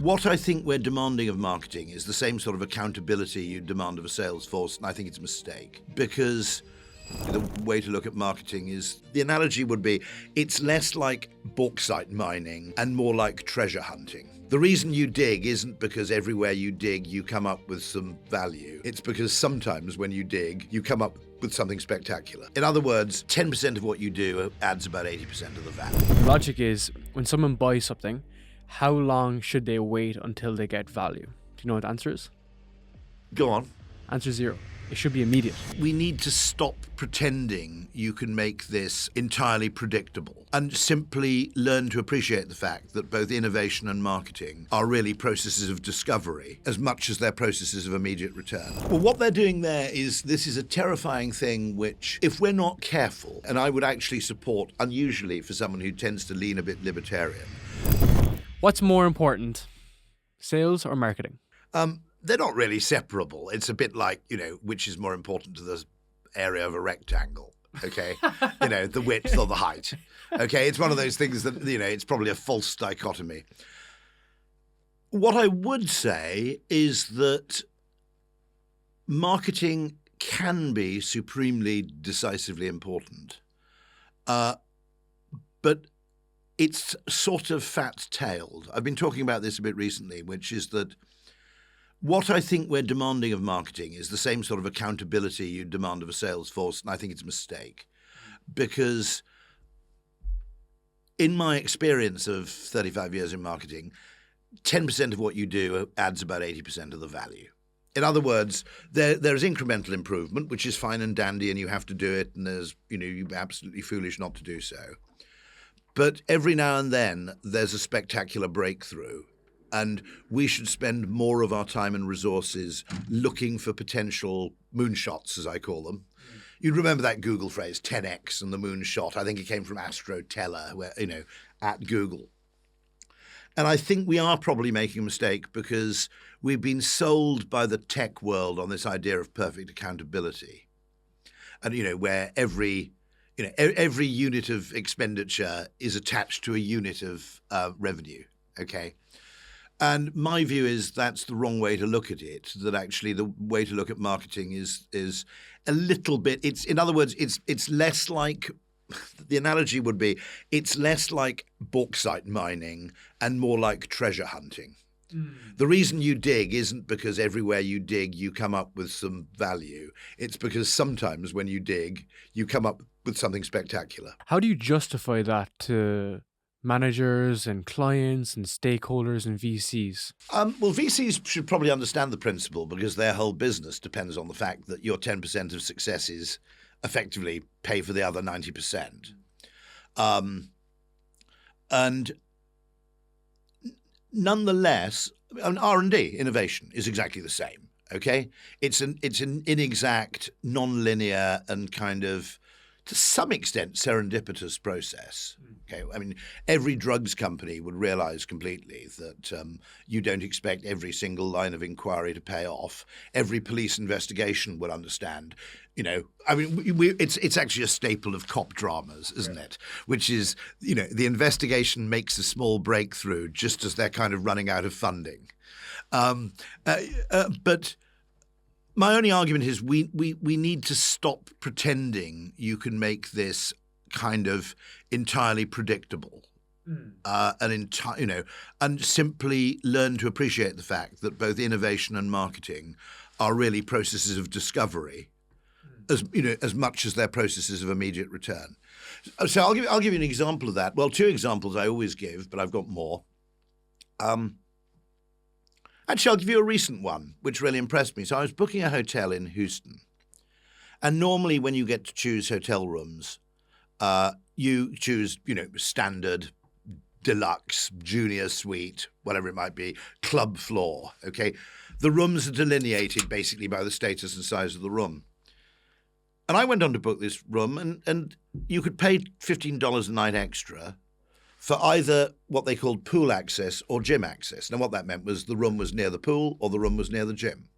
What I think we're demanding of marketing is the same sort of accountability you demand of a sales force, and I think it's a mistake. Because the way to look at marketing is, the analogy would be, it's less like bauxite mining and more like treasure hunting. The reason you dig isn't because everywhere you dig you come up with some value. It's because sometimes when you dig, you come up with something spectacular. In other words, 10% of what you do adds about 80% of the value. The logic is, when someone buys something, how long should they wait until they get value? Do you know what the answer is? Go on. Answer 0. It should be immediate. We need to stop pretending you can make this entirely predictable and simply learn to appreciate the fact that both innovation and marketing are really processes of discovery as much as they're processes of immediate return. Well, what they're doing there is, this is a terrifying thing which, if we're not careful, and I would actually support, unusually for someone who tends to lean a bit libertarian. What's more important, sales or marketing? They're not really separable. It's a bit like, which is more important to the area of a rectangle, okay? The width or the height, okay? It's one of those things that, it's probably a false dichotomy. What I would say is that marketing can be supremely decisively important, but it's sort of fat-tailed. I've been talking about this a bit recently, which is that what I think we're demanding of marketing is the same sort of accountability you demand of a sales force, and I think it's a mistake. Because in my experience of 35 years in marketing, 10% of what you do adds about 80% of the value. In other words, there's incremental improvement, which is fine and dandy, and you have to do it, and you're absolutely foolish not to do so. But every now and then, there's a spectacular breakthrough. And we should spend more of our time and resources looking for potential moonshots, as I call them. You'd remember that Google phrase, 10x and the moonshot. I think it came from Astro Teller, where, at Google. And I think we are probably making a mistake because we've been sold by the tech world on this idea of perfect accountability. And, where every unit of expenditure is attached to a unit of revenue, okay? And my view is that's the wrong way to look at it, that actually the way to look at marketing is a little bit, in other words, it's less like, the analogy would be, it's less like bauxite mining and more like treasure hunting. The reason you dig isn't because everywhere you dig you come up with some value. It's because sometimes when you dig, you come up with something spectacular. How do you justify that to managers and clients and stakeholders and VCs? Well, VCs should probably understand the principle because their whole business depends on the fact that your 10% of successes effectively pay for the other 90%. And nonetheless, R&D, innovation, is exactly the same, okay? It's an inexact, non-linear and kind of, to some extent, serendipitous process. Okay, I mean, every drugs company would realize completely that you don't expect every single line of inquiry to pay off. Every police investigation would understand. It's actually a staple of cop dramas, isn't it? Which is, the investigation makes a small breakthrough just as they're kind of running out of funding. But my only argument is we need to stop pretending you can make this kind of entirely predictable, and simply learn to appreciate the fact that both innovation and marketing are really processes of discovery, as much as they're processes of immediate return. So I'll give you an example of that. Well, 2 examples I always give, but I've got more. Actually, I'll give you a recent one, which really impressed me. So I was booking a hotel in Houston. And normally when you get to choose hotel rooms, you choose, standard, deluxe, junior suite, whatever it might be, club floor, okay? The rooms are delineated basically by the status and size of the room. And I went on to book this room, and you could pay $15 a night extra for either what they called pool access or gym access. Now, what that meant was the room was near the pool or the room was near the gym,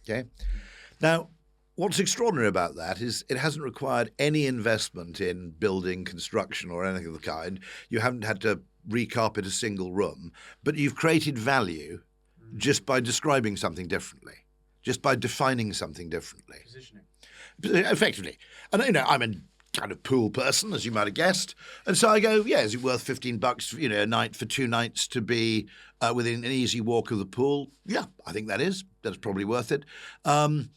okay? Now, what's extraordinary about that is it hasn't required any investment in building, construction, or anything of the kind. You haven't had to recarpet a single room, but you've created value just by describing something differently, just by defining something differently. Positioning. Effectively. And, I'm a kind of pool person, as you might have guessed. And so I go, yeah, is it worth $15, a night for 2 nights to be within an easy walk of the pool? Yeah, I think that is. That's probably worth it. And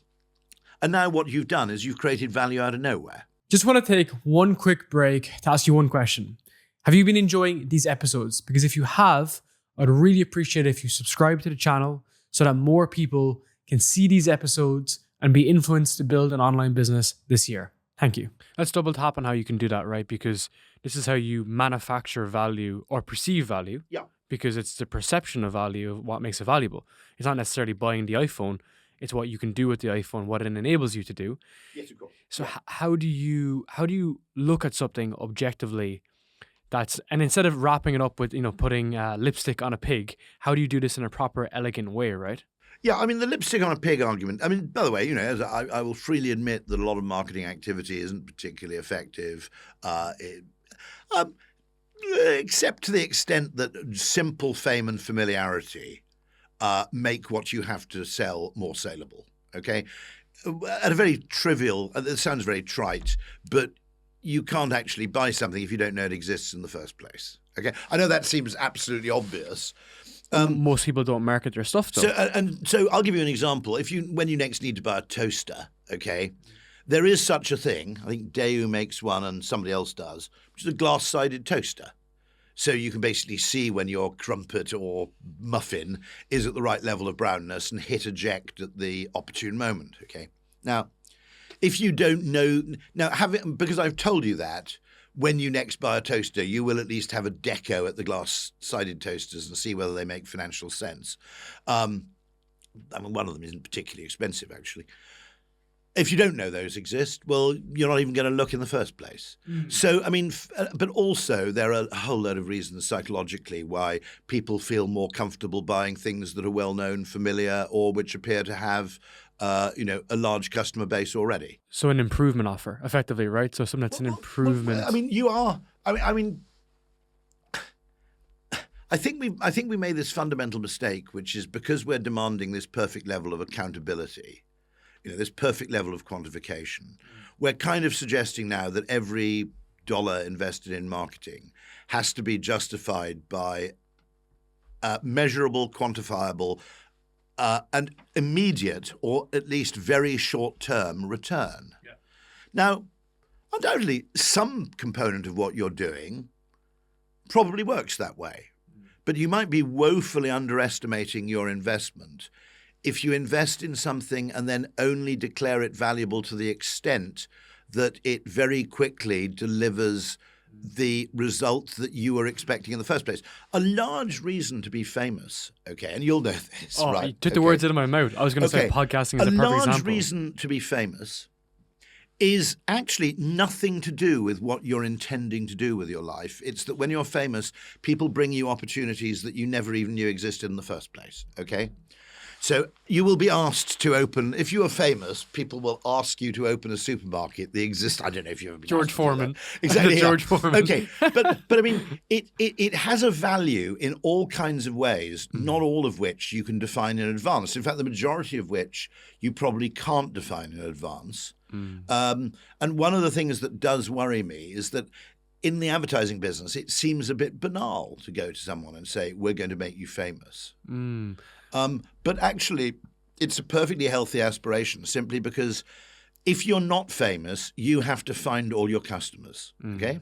now what you've done is you've created value out of nowhere. Just want to take one quick break to ask you one question. Have you been enjoying these episodes? Because if you have, I'd really appreciate it if you subscribe to the channel so that more people can see these episodes and be influenced to build an online business this year. Thank you. Let's double tap on how you can do that, right? Because this is how you manufacture value or perceive value. Yeah. Because it's the perception of value of what makes it valuable. It's not necessarily buying the iPhone. It's what you can do with the iPhone, what it enables you to do. Yes, of course. So how do you look at something objectively and instead of wrapping it up with, putting lipstick on a pig, how do you do this in a proper, elegant way, right? Yeah, I mean, the lipstick on a pig argument, by the way, as I will freely admit that a lot of marketing activity isn't particularly effective, except to the extent that simple fame and familiarity make what you have to sell more saleable, okay? At a very trivial, it sounds very trite, but you can't actually buy something if you don't know it exists in the first place, okay? I know that seems absolutely obvious. Most people don't market their stuff, though. So I'll give you an example. When you next need to buy a toaster, okay, there is such a thing. I think Daewoo makes one and somebody else does, which is a glass-sided toaster. So you can basically see when your crumpet or muffin is at the right level of brownness and hit eject at the opportune moment, okay? Now, if you don't know, because I've told you that, when you next buy a toaster, you will at least have a deco at the glass-sided toasters and see whether they make financial sense. One of them isn't particularly expensive, actually. If you don't know those exist, well, you're not even going to look in the first place. So, but also there are a whole load of reasons psychologically why people feel more comfortable buying things that are well-known, familiar, or which appear to have a large customer base already. So an improvement offer, effectively, right? So something that's an improvement. I think we made this fundamental mistake, which is because we're demanding this perfect level of accountability, this perfect level of quantification, we're kind of suggesting now that every dollar invested in marketing has to be justified by measurable, quantifiable, and immediate, or at least very short-term return. Yeah. Now, undoubtedly, some component of what you're doing probably works that way. But you might be woefully underestimating your investment if you invest in something and then only declare it valuable to the extent that it very quickly delivers the results that you were expecting in the first place. A large reason to be famous, okay, and you'll know this, right? You took the words out of my mouth. I was going to say podcasting is a perfect example. A large reason to be famous is actually nothing to do with what you're intending to do with your life. It's that when you're famous, people bring you opportunities that you never even knew existed in the first place, okay? So you will be asked to open, if you are famous, people will ask you to open a supermarket. I don't know if you've ever been George Foreman. Exactly. George Foreman. Okay. But it has a value in all kinds of ways, not all of which you can define in advance. In fact, the majority of which you probably can't define in advance. And one of the things that does worry me is that in the advertising business, it seems a bit banal to go to someone and say, we're going to make you famous. But actually, it's a perfectly healthy aspiration simply because if you're not famous, you have to find all your customers, okay?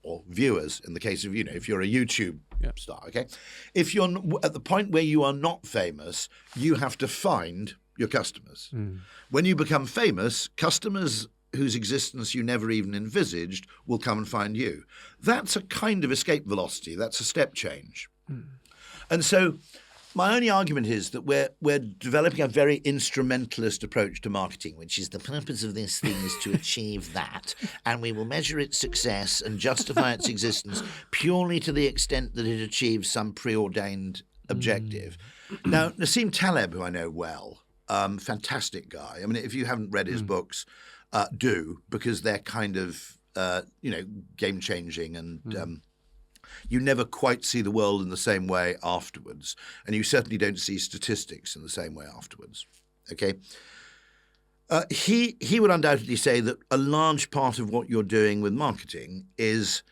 Or viewers in the case of, if you're a YouTube star, okay? If you're at the point where you are not famous, you have to find your customers. When you become famous, customers whose existence you never even envisaged will come and find you. That's a kind of escape velocity. That's a step change. And so my only argument is that we're developing a very instrumentalist approach to marketing, which is the purpose of this thing is to achieve that, and we will measure its success and justify its existence purely to the extent that it achieves some preordained objective. Now, Nassim Taleb, who I know well, fantastic guy. If you haven't read his books, do, because they're kind of game-changing and you never quite see the world in the same way afterwards. And you certainly don't see statistics in the same way afterwards. Okay? He would undoubtedly say that a large part of what you're doing with marketing is,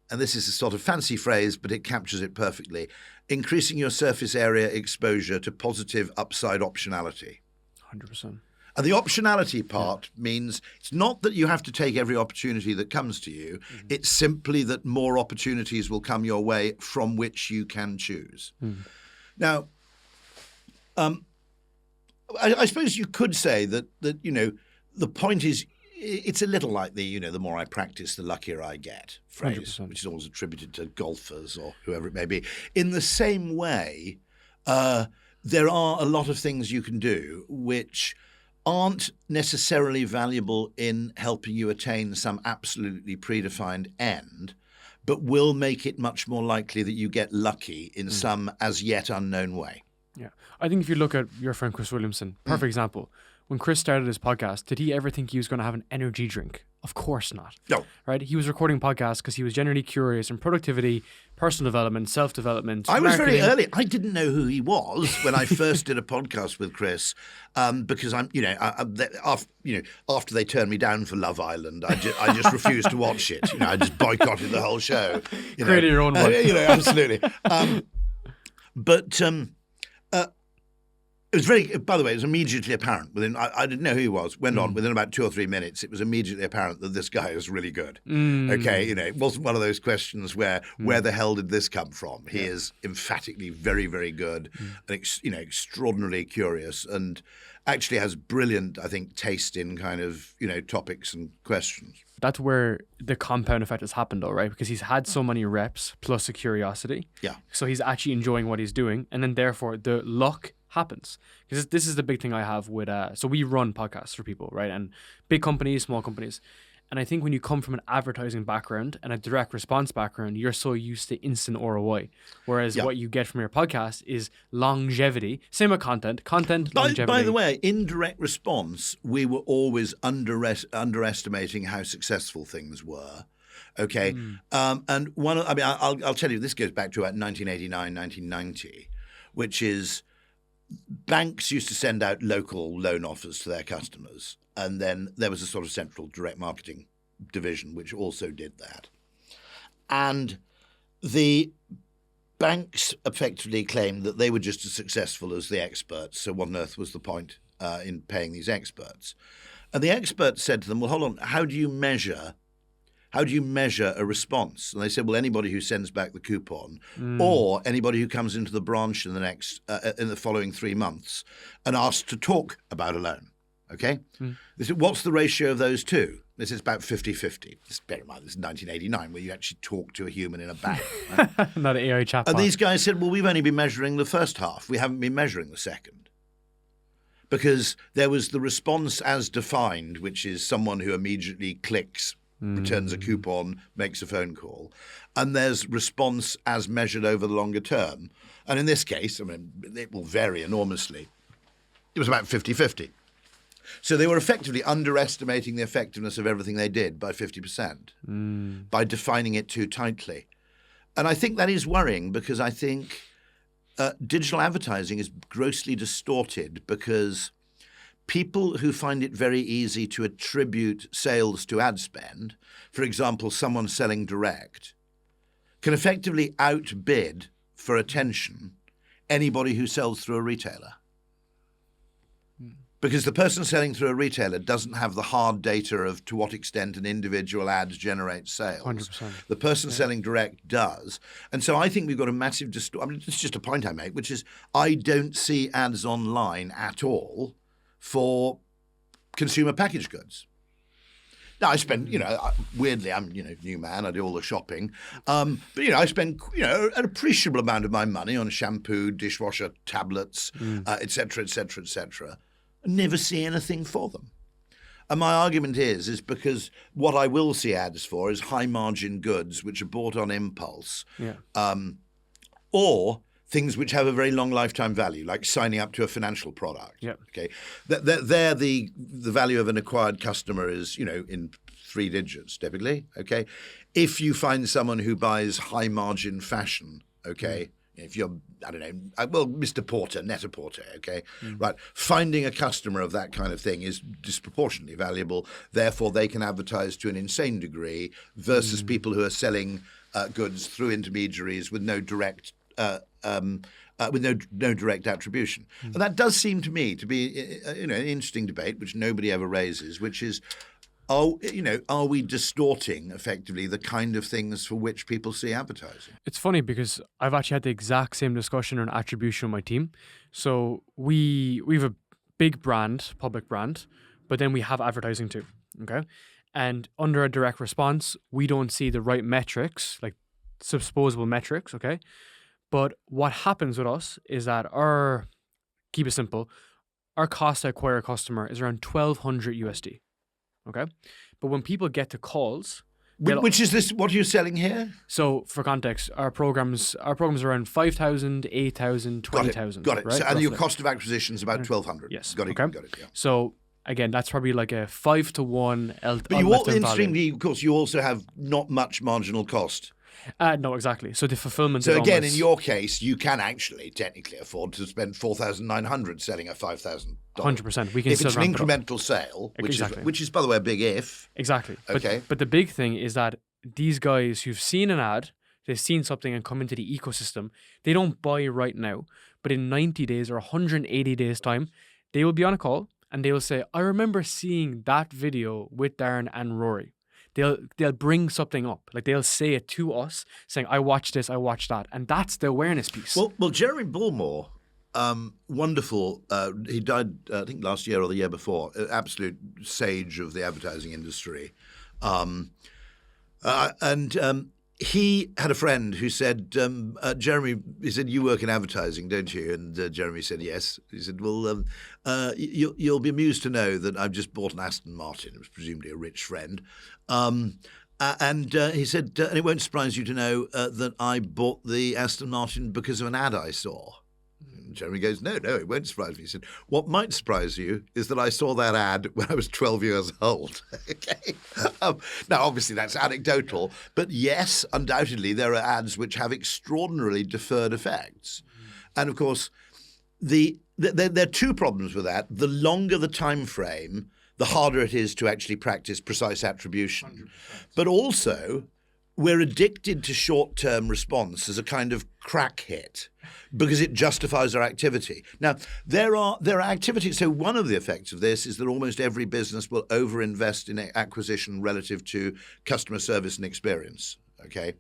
and this is a sort of fancy phrase, but it captures it perfectly, increasing your surface area exposure to positive upside optionality. 100%. And the optionality part means it's not that you have to take every opportunity that comes to you. Mm-hmm. It's simply that more opportunities will come your way from which you can choose. Mm. Now, I suppose you could say that the point is, it's a little like the more I practice, the luckier I get phrase, 100%. Which is always attributed to golfers or whoever it may be. In the same way, there are a lot of things you can do which aren't necessarily valuable in helping you attain some absolutely predefined end, but will make it much more likely that you get lucky in some as yet unknown way. Yeah. I think if you look at your friend Chris Williamson, perfect example. When Chris started his podcast, did he ever think he was going to have an energy drink? Of course not. No. Right? He was recording podcasts because he was generally curious in productivity, personal development, self-development. I was very early. I didn't know who he was when I first did a podcast with Chris, because after they turned me down for Love Island, I just refused to watch it. I just boycotted the whole show. Created your own one. Absolutely. It was by the way, it was immediately apparent I didn't know who he was, went on, within about 2 or 3 minutes, it was immediately apparent that this guy is really good. Okay, it wasn't one of those questions where the hell did this come from? He is emphatically very, very good, and extraordinarily curious, and actually has brilliant, I think, taste in kind of, topics and questions. That's where the compound effect has happened though, right? Because he's had so many reps plus a curiosity. Yeah. So he's actually enjoying what he's doing, and then therefore the luck happens. Because this is the big thing I have with so we run podcasts for people, right? And big companies, small companies. And I think when you come from an advertising background and a direct response background, you're so used to instant ROI. Whereas what you get from your podcast is longevity. Same with content, longevity. By the way, in direct response, we were always underestimating how successful things were. Okay. And I'll tell you, this goes back to about 1989, 1990, which is banks used to send out local loan offers to their customers. And then there was a sort of central direct marketing division which also did that. And the banks effectively claimed that they were just as successful as the experts. So what on earth was the point in paying these experts? And the experts said to them, well, hold on, how do you measure a response? And they said, well, anybody who sends back the coupon or anybody who comes into the branch in the following 3 months and asks to talk about a loan. Okay? They said, what's the ratio of those two? They said, it's about 50-50. Just bear in mind, this is 1989 where you actually talk to a human in a bank. Right? Not an AI chatbot. And these guys said, well, we've only been measuring the first half. We haven't been measuring the second. Because there was the response as defined, which is someone who immediately clicks, returns a coupon, makes a phone call. And there's response as measured over the longer term. And in this case, it will vary enormously. It was about 50-50. So they were effectively underestimating the effectiveness of everything they did by 50% by defining it too tightly. And I think that is worrying because I think digital advertising is grossly distorted because people who find it very easy to attribute sales to ad spend, for example, someone selling direct, can effectively outbid for attention anybody who sells through a retailer. Because the person selling through a retailer doesn't have the hard data of to what extent an individual ad generates sales. 100%. The person selling direct does. And so I think we've got a massive it's just a point I make, which is I don't see ads online at all for consumer packaged goods. Now, I spend, weirdly, I'm, new man, I do all the shopping. But, I spend, an appreciable amount of my money on shampoo, dishwasher, tablets, et cetera, et cetera, et cetera. Never see anything for them. And my argument is because what I will see ads for is high margin goods which are bought on impulse, or things which have a very long lifetime value, like signing up to a financial product. Yep. Okay, there the value of an acquired customer is in 3 digits, typically, okay? If you find someone who buys high-margin fashion, okay, if you're, I don't know, well, Mr. Porter, Net-a-Porter, okay, right, finding a customer of that kind of thing is disproportionately valuable. Therefore, they can advertise to an insane degree versus people who are selling goods through intermediaries with no direct no direct attribution. And that does seem to me to be an interesting debate, which nobody ever raises, which is, are we distorting effectively the kind of things for which people see advertising? It's funny because I've actually had the exact same discussion on attribution on my team. So we have a big brand, public brand, but then we have advertising too. Okay. And under a direct response, we don't see the right metrics, like supposable metrics. Okay. But what happens with us is that keep it simple, our cost to acquire a customer is around $1,200 USD. Okay. But when people get to calls, which is this, what are you selling here? So for context, our programs are around 5,000, 8,000, 20,000. Got it. Right? So, and your cost of acquisition is about 1,200. Yes. Got it. Okay. Got it. Yeah. So again, that's probably like a 5-to-1 But you all, interestingly, of course, you also have not much marginal cost. No, exactly. So the fulfillment. So is again, almost, in your case, you can actually technically afford to spend 4,900 selling a $5,000. 100%. We can if still it's an ramp it up. incremental sale, Exactly. which is by the way a big if. Exactly. Okay. But the big thing is that these guys who've seen an ad, they've seen something and come into the ecosystem, they don't buy right now, but in 90 days or 180 days time, they will be on a call and they will say, I remember seeing that video with Darren and Rory. They'll bring something up, like they'll say it to us, saying, I watched this, I watched that. And that's the awareness piece. Well, Jeremy Bullmore, wonderful. He died, I think, last year or the year before. Absolute sage of the advertising industry. He had a friend who said, Jeremy, he said, you work in advertising, don't you? And Jeremy said, yes. He said, well, you'll be amused to know that I've just bought an Aston Martin. It was presumably a rich friend. He said, and it won't surprise you to know that I bought the Aston Martin because of an ad I saw. Jeremy goes, no, it won't surprise me. He said, what might surprise you is that I saw that ad when I was 12 years old. Okay. Now, obviously, that's anecdotal. But yes, undoubtedly, there are ads which have extraordinarily deferred effects. And, of course, there are 2 problems with that. The longer the time frame, the harder it is to actually practice precise attribution. 100%. But also, we're addicted to short-term response as a kind of crack hit because it justifies our activity. Now, there are activities. So one of the effects of this is that almost every business will overinvest in acquisition relative to customer service and experience, okay?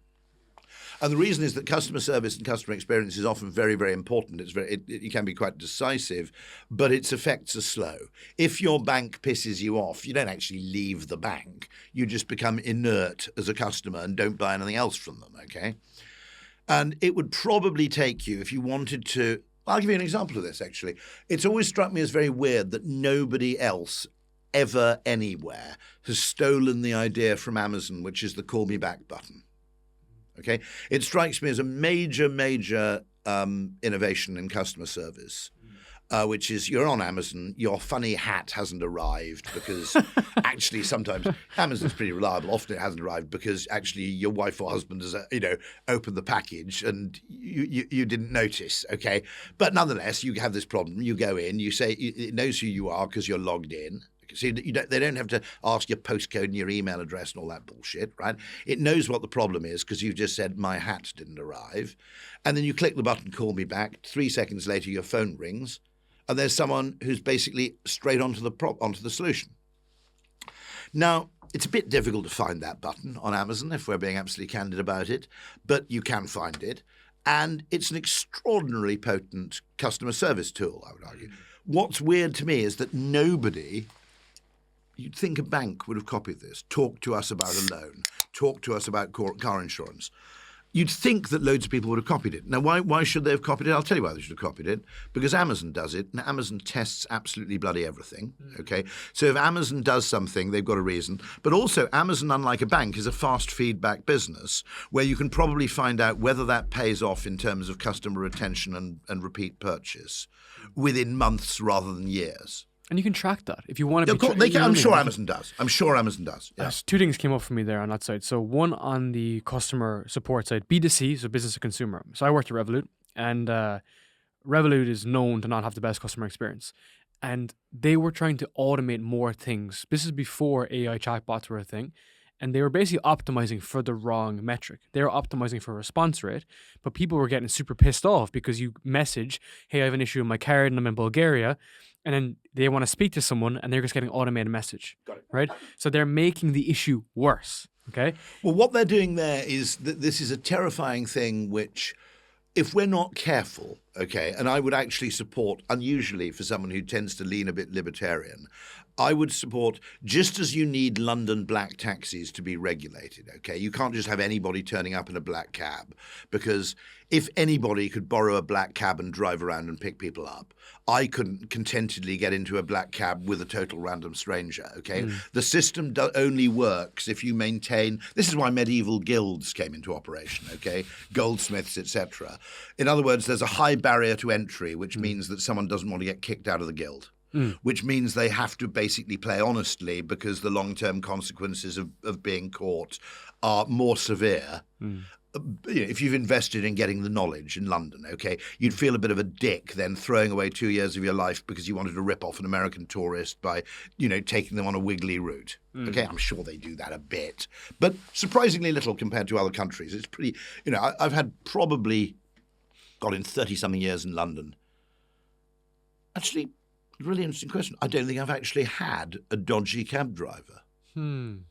And the reason is that customer service and customer experience is often very, very important. It can be quite decisive, but its effects are slow. If your bank pisses you off, you don't actually leave the bank. You just become inert as a customer and don't buy anything else from them, okay? And it would probably take you, if you wanted to, I'll give you an example of this, actually. It's always struck me as very weird that nobody else ever anywhere has stolen the idea from Amazon, which is the call me back button. Okay, it strikes me as a major innovation in customer service, which is you're on Amazon, your funny hat hasn't arrived because actually sometimes Amazon's pretty reliable. Often it hasn't arrived because actually your wife or husband has opened the package and you didn't notice. Okay, but nonetheless you have this problem. You go in, you say it knows who you are because you're logged in. So they don't have to ask your postcode and your email address and all that bullshit, right? It knows what the problem is because you've just said, my hat didn't arrive. And then you click the button, call me back. 3 seconds later, your phone rings. And there's someone who's basically straight onto the solution. Now, it's a bit difficult to find that button on Amazon, if we're being absolutely candid about it. But you can find it. And it's an extraordinarily potent customer service tool, I would argue. What's weird to me is that nobody... You'd think a bank would have copied this. Talk to us about a loan. Talk to us about car insurance. You'd think that loads of people would have copied it. Now, why should they have copied it? I'll tell you why they should have copied it. Because Amazon does it, and Amazon tests absolutely bloody everything, okay? So if Amazon does something, they've got a reason. But also, Amazon, unlike a bank, is a fast feedback business where you can probably find out whether that pays off in terms of customer retention and repeat purchase within months rather than years. And you can track that if you want to Of be. course, I'm sure Amazon does. I'm sure Amazon does. Yeah. Two things came up for me there on that side. So one on the customer support side, B2C, so business to consumer. So I worked at Revolut, and Revolut is known to not have the best customer experience. And they were trying to automate more things. This is before AI chatbots were a thing. And they were basically optimizing for the wrong metric. They were optimizing for response rate, but people were getting super pissed off because you message, hey, I have an issue with my card and I'm in Bulgaria. And then they want to speak to someone and they're just getting automated message. Got it. Right? So they're making the issue worse. Okay. Well, what they're doing there is that this is a terrifying thing which, if we're not careful, okay, and I would actually support, unusually for someone who tends to lean a bit libertarian, I would support, just as you need London black taxis to be regulated, okay? You can't just have anybody turning up in a black cab, because if anybody could borrow a black cab and drive around and pick people up, I couldn't contentedly get into a black cab with a total random stranger, okay? The system only works if you maintain, this is why medieval guilds came into operation, okay? Goldsmiths, etc. In other words, there's a high barrier to entry, which means that someone doesn't want to get kicked out of the guild. Which means they have to basically play honestly, because the long-term consequences of being caught are more severe. If you've invested in getting the knowledge in London, okay, you'd feel a bit of a dick then throwing away 2 years of your life because you wanted to rip off an American tourist by, taking them on a wiggly route. Okay, I'm sure they do that a bit, but surprisingly little compared to other countries. It's pretty, I've had probably, in 30-something years in London, actually, really interesting question. I don't think I've actually had a dodgy cab driver.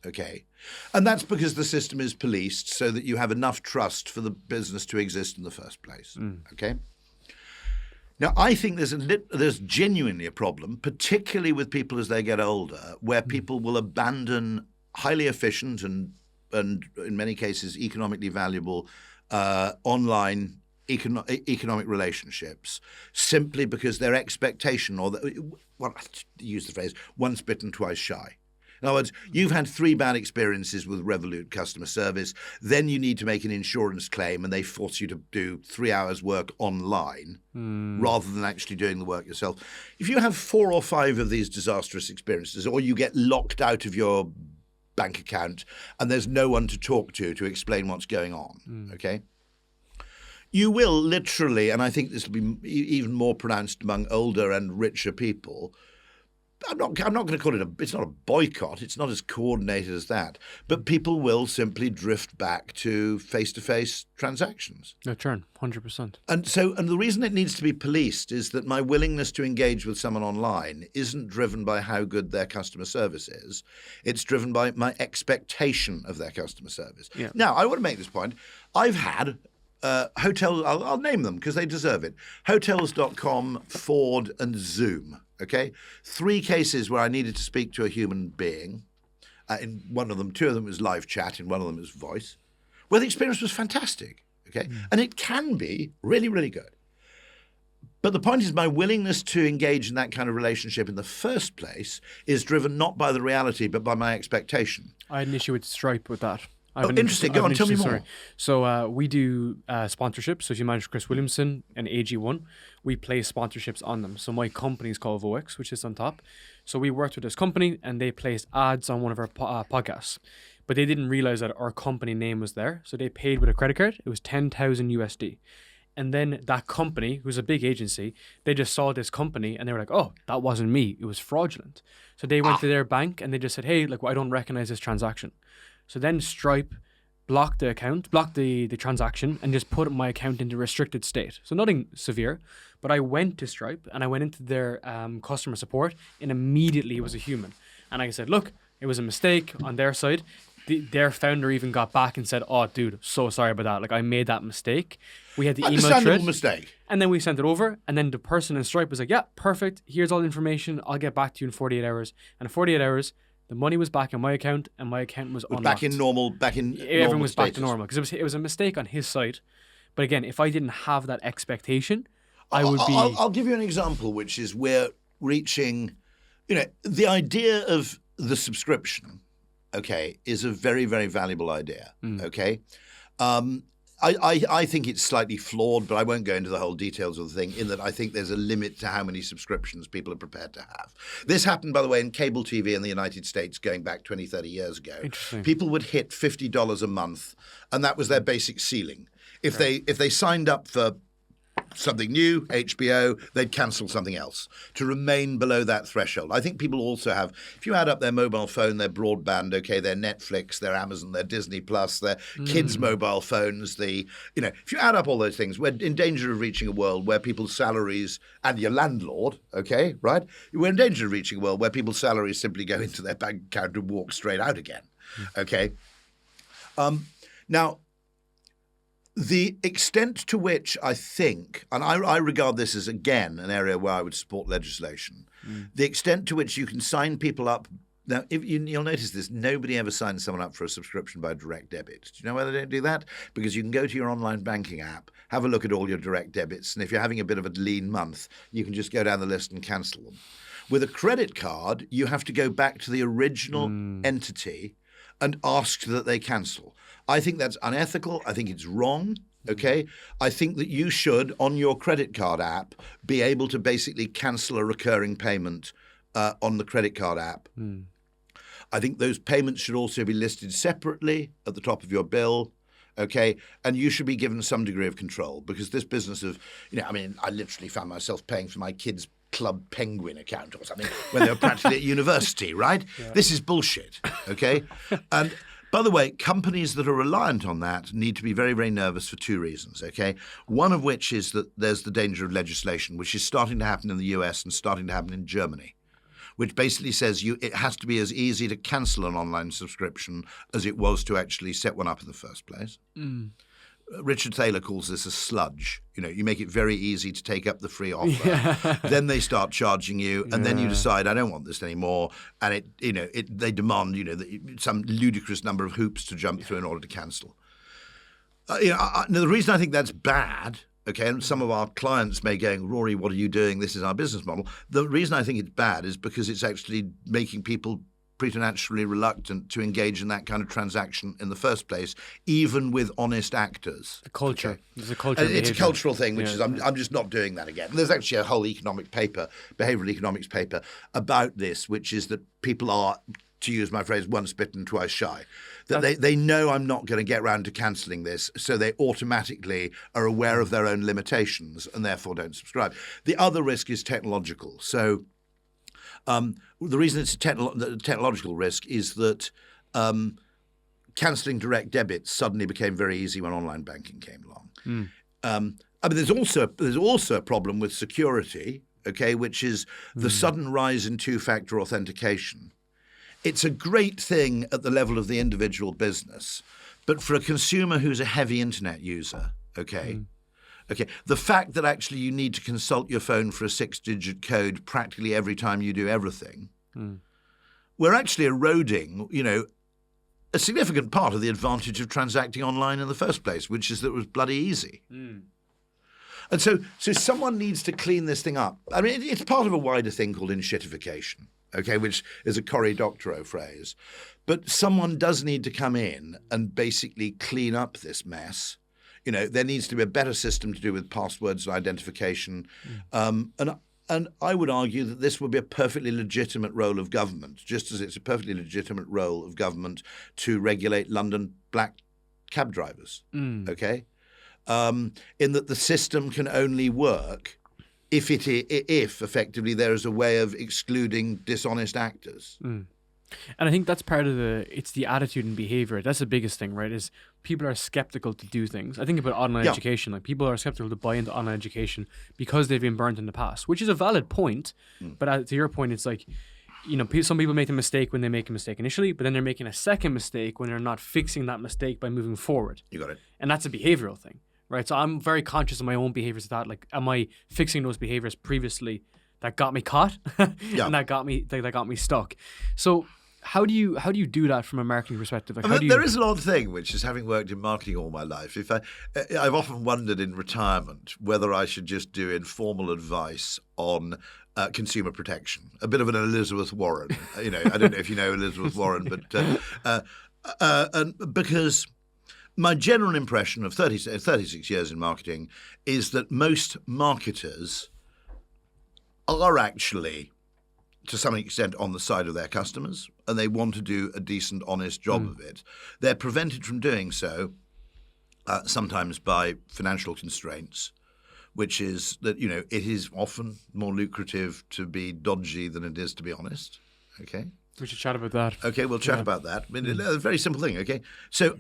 Okay. And that's because the system is policed so that you have enough trust for the business to exist in the first place. Okay. Now, I think there's genuinely a problem, particularly with people as they get older, where people will abandon highly efficient and in many cases economically valuable online economic relationships simply because their expectation, use the phrase, once bitten, twice shy. In other words, you've had 3 bad experiences with Revolut customer service, then you need to make an insurance claim and they force you to do 3 hours work online rather than actually doing the work yourself. If you have 4 or 5 of these disastrous experiences, or you get locked out of your bank account and there's no one to talk to explain what's going on, okay? You will literally, and I think this will be even more pronounced among older and richer people. I'm not going to call it it's not a boycott. It's not as coordinated as that. But people will simply drift back to face-to-face transactions. No churn, 100%. And the reason it needs to be policed is that my willingness to engage with someone online isn't driven by how good their customer service is. It's driven by my expectation of their customer service. Yeah. Now, I want to make this point. I've had hotels, I'll name them because they deserve it. Hotels.com, Ford, and Zoom. Okay, 3 cases where I needed to speak to a human being. In one of them, 2 of them was live chat, in one of them was voice, where the experience was fantastic. Okay, and it can be really, really good. But the point is, my willingness to engage in that kind of relationship in the first place is driven not by the reality, but by my expectation. I had an issue with Stripe with that. Interesting. Go on, tell me more. Story. So we do sponsorships. So if you manage Chris Williamson and AG1, we place sponsorships on them. So my company is called Vox, which is on top. So we worked with this company and they placed ads on one of our podcasts. But they didn't realize that our company name was there. So they paid with a credit card. It was 10,000 USD. And then that company, who's a big agency, they just saw this company and they were like, oh, that wasn't me. It was fraudulent. So they went to their bank and they just said, hey, I don't recognize this transaction. So then Stripe blocked the account, blocked the transaction, and just put my account into restricted state. So nothing severe, but I went to Stripe and I went into their customer support, and immediately it was a human. And I said, look, it was a mistake on their side. Their founder even got back and said, oh, dude, so sorry about that. I made that mistake. We had the email thread. Mistake. And then we sent it over. And then the person in Stripe was like, yeah, perfect. Here's all the information. I'll get back to you in 48 hours. And in 48 hours, the money was back in my account, and my account was unlocked. Back in normal. Everything was back to normal because it was a mistake on his side. But again, if I didn't have that expectation, I would be. I'll give you an example, which is we're reaching, the idea of the subscription, okay, is a very, very valuable idea. Okay, I think it's slightly flawed, but I won't go into the whole details of the thing, in that I think there's a limit to how many subscriptions people are prepared to have. This happened, by the way, in cable TV in the United States going back 20, 30 years ago. People would hit $50 a month, and that was their basic ceiling. If they signed up for something new, HBO, they'd cancel something else to remain below that threshold. I think people also have, if you add up their mobile phone, their broadband, okay, their Netflix, their Amazon, their Disney Plus, their kids' mobile phones, if you add up all those things, we're in danger of reaching a world where people's salaries, and your landlord, okay, right? We're in danger of reaching a world where people's salaries simply go into their bank account and walk straight out again, okay? Now, the extent to which I think, and I regard this as, again, an area where I would support legislation, the extent to which you can sign people up. Now, you'll notice this, nobody ever signs someone up for a subscription by direct debit. Do you know why they don't do that? Because you can go to your online banking app, have a look at all your direct debits, and if you're having a bit of a lean month, you can just go down the list and cancel them. With a credit card, you have to go back to the original entity and ask that they cancel. I think that's unethical. I think it's wrong. Okay. I think that you should, on your credit card app, be able to basically cancel a recurring payment on the credit card app. I think those payments should also be listed separately at the top of your bill. Okay. And you should be given some degree of control, because this business of, I literally found myself paying for my kids' Club Penguin account or something when they were practically at university, right? Yeah. This is bullshit. Okay. And by the way, companies that are reliant on that need to be very, very nervous for two reasons, okay? One of which is that there's the danger of legislation, which is starting to happen in the US and starting to happen in Germany, which basically says it has to be as easy to cancel an online subscription as it was to actually set one up in the first place. Richard Thaler calls this a sludge. You make it very easy to take up the free offer. Then they start charging you, and then you decide, I don't want this anymore. And they demand, some ludicrous number of hoops to jump through in order to cancel. Now the reason I think that's bad, okay, and some of our clients may go, Rory, what are you doing? This is our business model. The reason I think it's bad is because it's actually making people preternaturally reluctant to engage in that kind of transaction in the first place, even with honest actors. The culture. Okay. There's a culture. It's a cultural thing, which is I'm just not doing that again. And there's actually a whole behavioral economics paper about this, which is that people are, to use my phrase, once bitten, twice shy. That they know I'm not going to get round to cancelling this, so they automatically are aware of their own limitations and therefore don't subscribe. The other risk is technological. So the reason it's a technological risk is that cancelling direct debits suddenly became very easy when online banking came along. There's also a problem with security, okay, which is the sudden rise in two-factor authentication. It's a great thing at the level of the individual business, but for a consumer who's a heavy internet user, okay. Okay, the fact that actually you need to consult your phone for a 6-digit code practically every time you do everything, we're actually eroding, a significant part of the advantage of transacting online in the first place, which is that it was bloody easy. And so someone needs to clean this thing up. I mean, it's part of a wider thing called inshittification, okay, which is a Cory Doctorow phrase. But someone does need to come in and basically clean up this mess. There needs to be a better system to do with passwords and identification. And I would argue that this would be a perfectly legitimate role of government, just as it's a perfectly legitimate role of government to regulate London black cab drivers, okay? In that the system can only work if effectively there is a way of excluding dishonest actors. And I think that's part of it's the attitude and behavior. That's the biggest thing, right? Is people are skeptical to do things. I think about online education. Like, people are skeptical to buy into online education because they've been burnt in the past, which is a valid point. But to your point, it's like, some people make a mistake when they make a mistake initially, but then they're making a second mistake when they're not fixing that mistake by moving forward. You got it. And that's a behavioral thing, right? So I'm very conscious of my own behaviors of that. Like, am I fixing those behaviors previously that got me caught and that got me stuck? So how do you do that from a marketing perspective? Like, there is an odd thing, which is, having worked in marketing all my life, I've often wondered in retirement whether I should just do informal advice on consumer protection, a bit of an Elizabeth Warren. I don't know if you know Elizabeth Warren, but and because my general impression of 36 years in marketing is that most marketers are actually, to some extent, on the side of their customers, and they want to do a decent, honest job of it. They're prevented from doing so sometimes by financial constraints, which is that, it is often more lucrative to be dodgy than it is to be honest. Okay? We should chat about that. Okay, we'll chat about that. I mean, a very simple thing, okay? So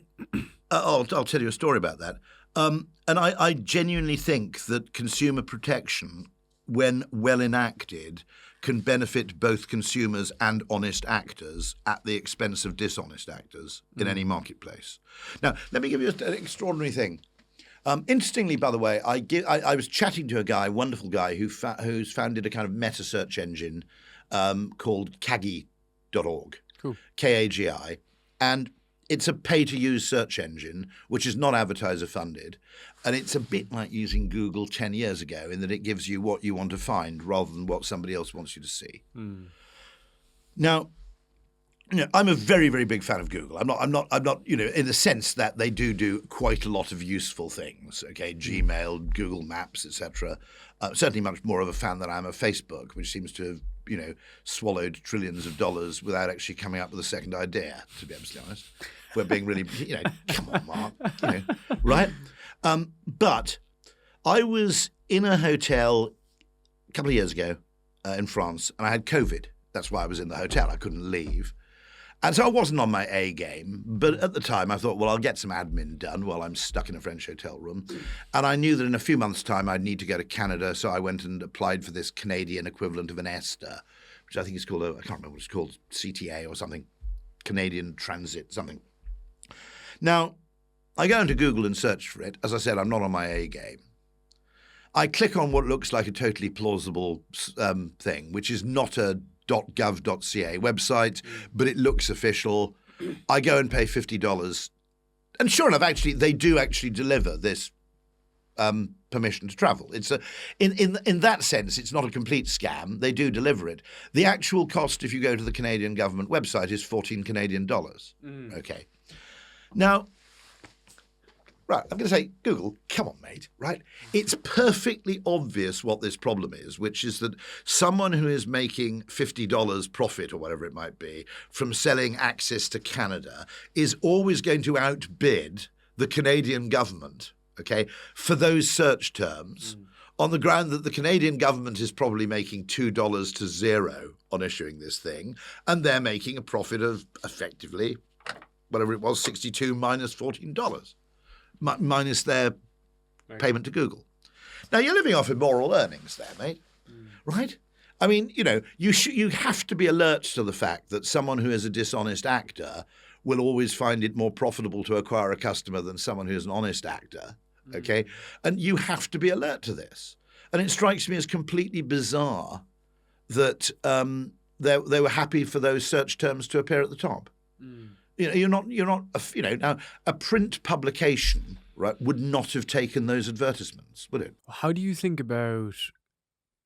I'll tell you a story about that. And I genuinely think that consumer protection, when well enacted, can benefit both consumers and honest actors at the expense of dishonest actors in any marketplace. Now, let me give you an extraordinary thing. Interestingly, by the way, I was chatting to a guy, wonderful guy, who's founded a kind of meta search engine called Kagi.org, Cool. Kagi, and it's a pay-to-use search engine, which is not advertiser-funded, and it's a bit like using Google 10 years ago in that it gives you what you want to find rather than what somebody else wants you to see. Now, I'm a very, very big fan of Google. I'm not, in the sense that they do quite a lot of useful things. Okay, Gmail, Google Maps, etc. Certainly much more of a fan than I am of Facebook, which seems to have, swallowed trillions of dollars without actually coming up with a second idea, to be absolutely honest. We're being really, come on, Mark, right? But I was in a hotel a couple of years ago in France, and I had COVID. That's why I was in the hotel. I couldn't leave. And so I wasn't on my A game, but at the time I thought, well, I'll get some admin done while I'm stuck in a French hotel room. And I knew that in a few months' time I'd need to go to Canada, so I went and applied for this Canadian equivalent of an ESTA, which I think is called, I can't remember what it's called, CTA or something, Canadian Transit something. Now, I go into Google and search for it. As I said, I'm not on my A game. I click on what looks like a totally plausible thing, which is not a .gov.ca website, but it looks official. I go and pay $50, and sure enough, actually, they do actually deliver this permission to travel. It's in that sense, it's not a complete scam. They do deliver it. The actual cost, if you go to the Canadian government website, is $14 Canadian. Okay, now. Right, I'm going to say, Google, come on, mate, right? It's perfectly obvious what this problem is, which is that someone who is making $50 profit or whatever it might be from selling access to Canada is always going to outbid the Canadian government, okay, for those search terms on the ground that the Canadian government is probably making $2 to $0 on issuing this thing, and they're making a profit of effectively, whatever it was, $62 minus $14. Minus their payment to Google. Now, you're living off immoral earnings there, mate, right? I mean, you have to be alert to the fact that someone who is a dishonest actor will always find it more profitable to acquire a customer than someone who is an honest actor, okay? And you have to be alert to this. And it strikes me as completely bizarre that they were happy for those search terms to appear at the top. You're not. Now a print publication, right, would not have taken those advertisements, would it? How do you think about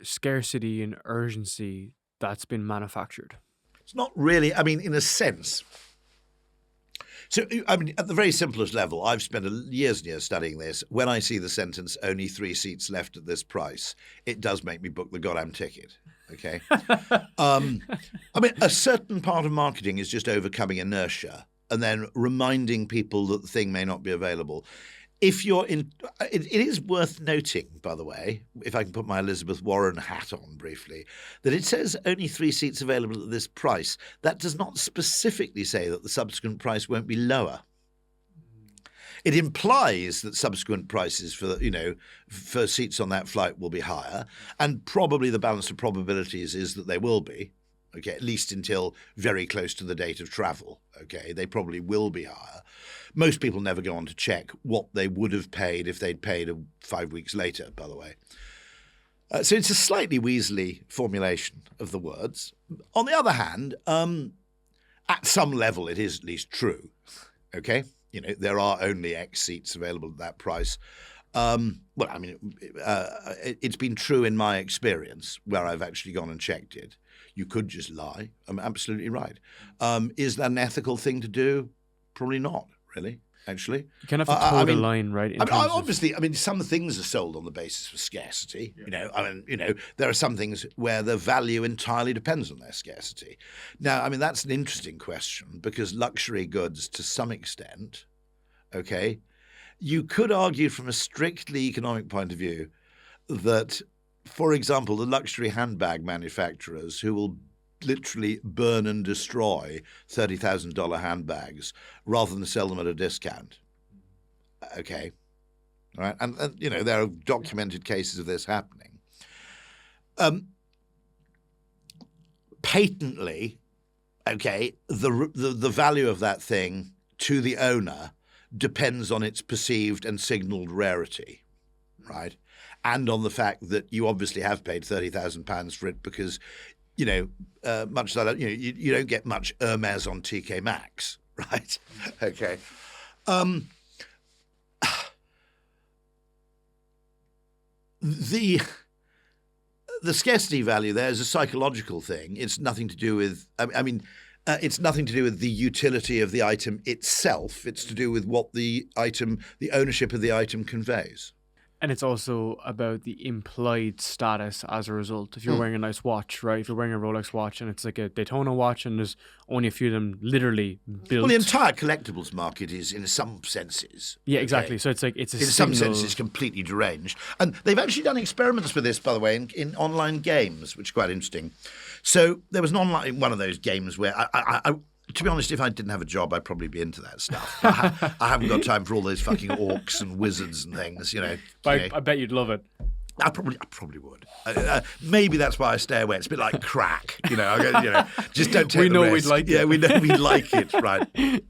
scarcity and urgency that's been manufactured? It's not really. I mean, in a sense. So, I mean, at the very simplest level, I've spent years and years studying this. When I see the sentence, only 3 seats left at this price, it does make me book the goddamn ticket. Okay. I mean, a certain part of marketing is just overcoming inertia and then reminding people that the thing may not be available. If you're in, it is worth noting, by the way, if I can put my Elizabeth Warren hat on briefly, that it says only 3 seats available at this price. That does not specifically say that the subsequent price won't be lower. It implies that subsequent prices for seats on that flight will be higher, and probably the balance of probabilities is that they will be, okay, at least until very close to the date of travel, okay? They probably will be higher. Most people never go on to check what they would have paid if they'd paid 5 weeks later, by the way. So it's a slightly weaselly formulation of the words. On the other hand, at some level it is at least true, okay? There are only X seats available at that price. Well, I mean, it's been true in my experience where I've actually gone and checked it. You could just lie. I'm absolutely right. Is that an ethical thing to do? Probably not, really. actually. You kind of have to toe the line, right? Obviously, some things are sold on the basis of scarcity. Yeah. There are some things where the value entirely depends on their scarcity. Now, that's an interesting question because luxury goods, to some extent, okay, you could argue from a strictly economic point of view that, for example, the luxury handbag manufacturers who will literally burn and destroy $30,000 handbags rather than sell them at a discount. Okay. All right. And there are documented cases of this happening. Patently, okay, the value of that thing to the owner depends on its perceived and signaled rarity, right? And on the fact that you obviously have paid £30,000 for it because much like that, you don't get much Hermes on TK Maxx, right? Okay. The scarcity value there is a psychological thing. It's nothing to do with. It's nothing to do with the utility of the item itself. It's to do with what the ownership of the item conveys. And it's also about the implied status as a result. If you're wearing a nice watch, right? If you're wearing a Rolex watch and it's like a Daytona watch and there's only a few of them literally built. Well, the entire collectibles market is, in some senses. Yeah, exactly. Okay. So it's like it's a in some senses completely deranged. And they've actually done experiments with this, by the way, in online games, which is quite interesting. So there was one of those games where I to be honest, if I didn't have a job, I'd probably be into that stuff. I haven't got time for all those fucking orcs and wizards and things, I bet you'd love it. I probably would. Maybe that's why I stay away. It's a bit like crack, Just don't take the risk. We know we'd like it. Yeah, we know we'd like it, right?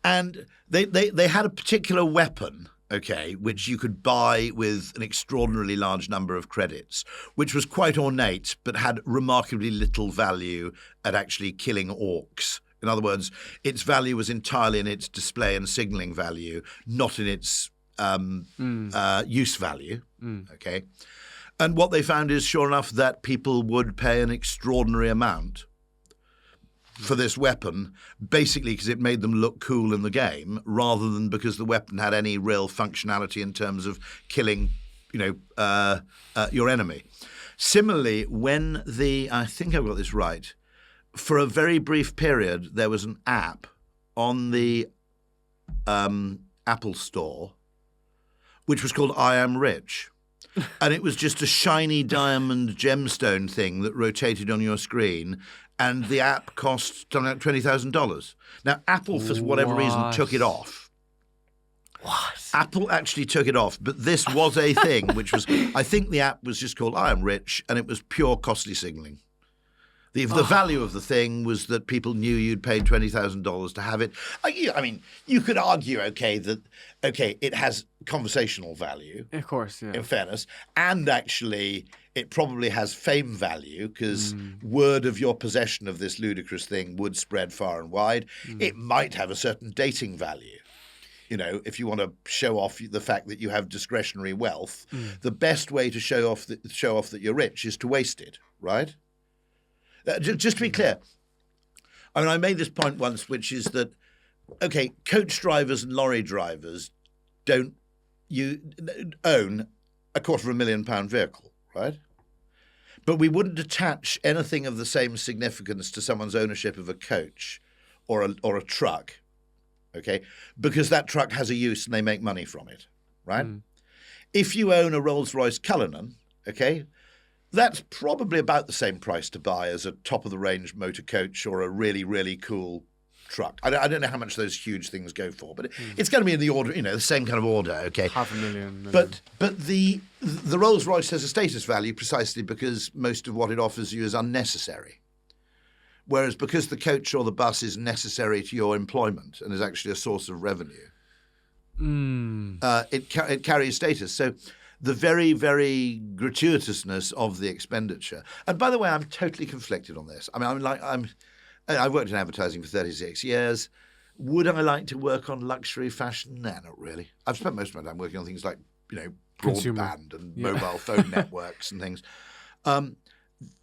And they had a particular weapon, okay, which you could buy with an extraordinarily large number of credits, which was quite ornate but had remarkably little value at actually killing orcs. In other words, its value was entirely in its display and signaling value, not in its use value. Okay. And what they found is, sure enough, that people would pay an extraordinary amount for this weapon, basically because it made them look cool in the game, rather than because the weapon had any real functionality in terms of killing, your enemy. Similarly, I think I've got this right, for a very brief period, there was an app on the Apple Store, which was called I Am Rich. And it was just a shiny diamond gemstone thing that rotated on your screen. And the app cost something like $20,000. Now, Apple, for whatever reason, took it off. What? Apple actually took it off, but this was a thing, which was, I think the app was just called I Am Rich, and it was pure costly signaling. The value of the thing was that people knew you'd paid $20,000 to have it. You could argue, it has conversational value. Of course, yeah. In fairness. And actually, it probably has fame value because word of your possession of this ludicrous thing would spread far and wide. It might have a certain dating value. If you want to show off the fact that you have discretionary wealth, the best way to show off that you're rich is to waste it, right? Just to be clear, I made this point once, which is that, coach drivers and lorry drivers don't own a £250,000 vehicle, right? But we wouldn't attach anything of the same significance to someone's ownership of a coach or a truck, okay? Because that truck has a use and they make money from it, right? If you own a Rolls-Royce Cullinan, okay, that's probably about the same price to buy as a top-of-the-range motor coach or a really, really cool truck. I don't know how much those huge things go for, but it's going to be in the order, the same kind of order, okay? $500,000. But the Rolls-Royce has a status value precisely because most of what it offers you is unnecessary. Whereas because the coach or the bus is necessary to your employment and is actually a source of revenue, it carries status. So the very, very gratuitousness of the expenditure. And by the way, I'm totally conflicted on this. I've worked in advertising for 36 years. Would I like to work on luxury fashion? No, not really. I've spent most of my time working on things like, broadband and mobile phone networks and things.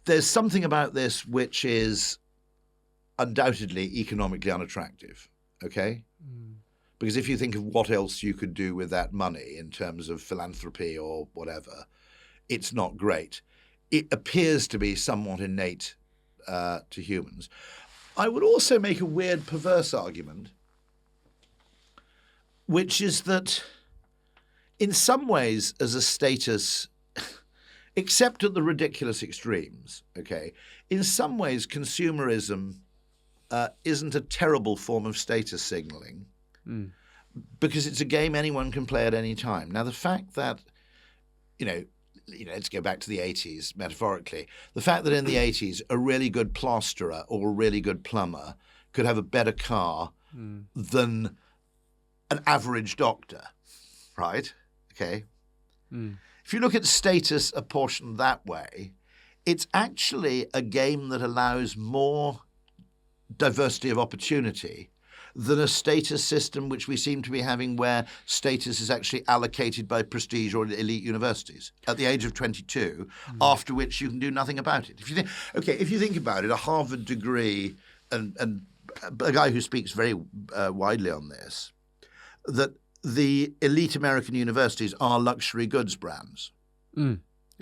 There's something about this which is undoubtedly economically unattractive, okay? Because if you think of what else you could do with that money in terms of philanthropy or whatever, it's not great. It appears to be somewhat innate to humans. I would also make a weird, perverse argument, which is that in some ways, as a status, except at the ridiculous extremes, okay, in some ways, consumerism isn't a terrible form of status signaling. Because it's a game anyone can play at any time. Now, the fact that, let's go back to the 80s, metaphorically. The fact that in the 80s, a really good plasterer or a really good plumber could have a better car than an average doctor, right? Okay. If you look at status apportioned that way, it's actually a game that allows more diversity of opportunity than a status system which we seem to be having where status is actually allocated by prestige or elite universities at the age of 22, after which you can do nothing about it. If you think about it, a Harvard degree and a guy who speaks very widely on this, that the elite American universities are luxury goods brands. Oh,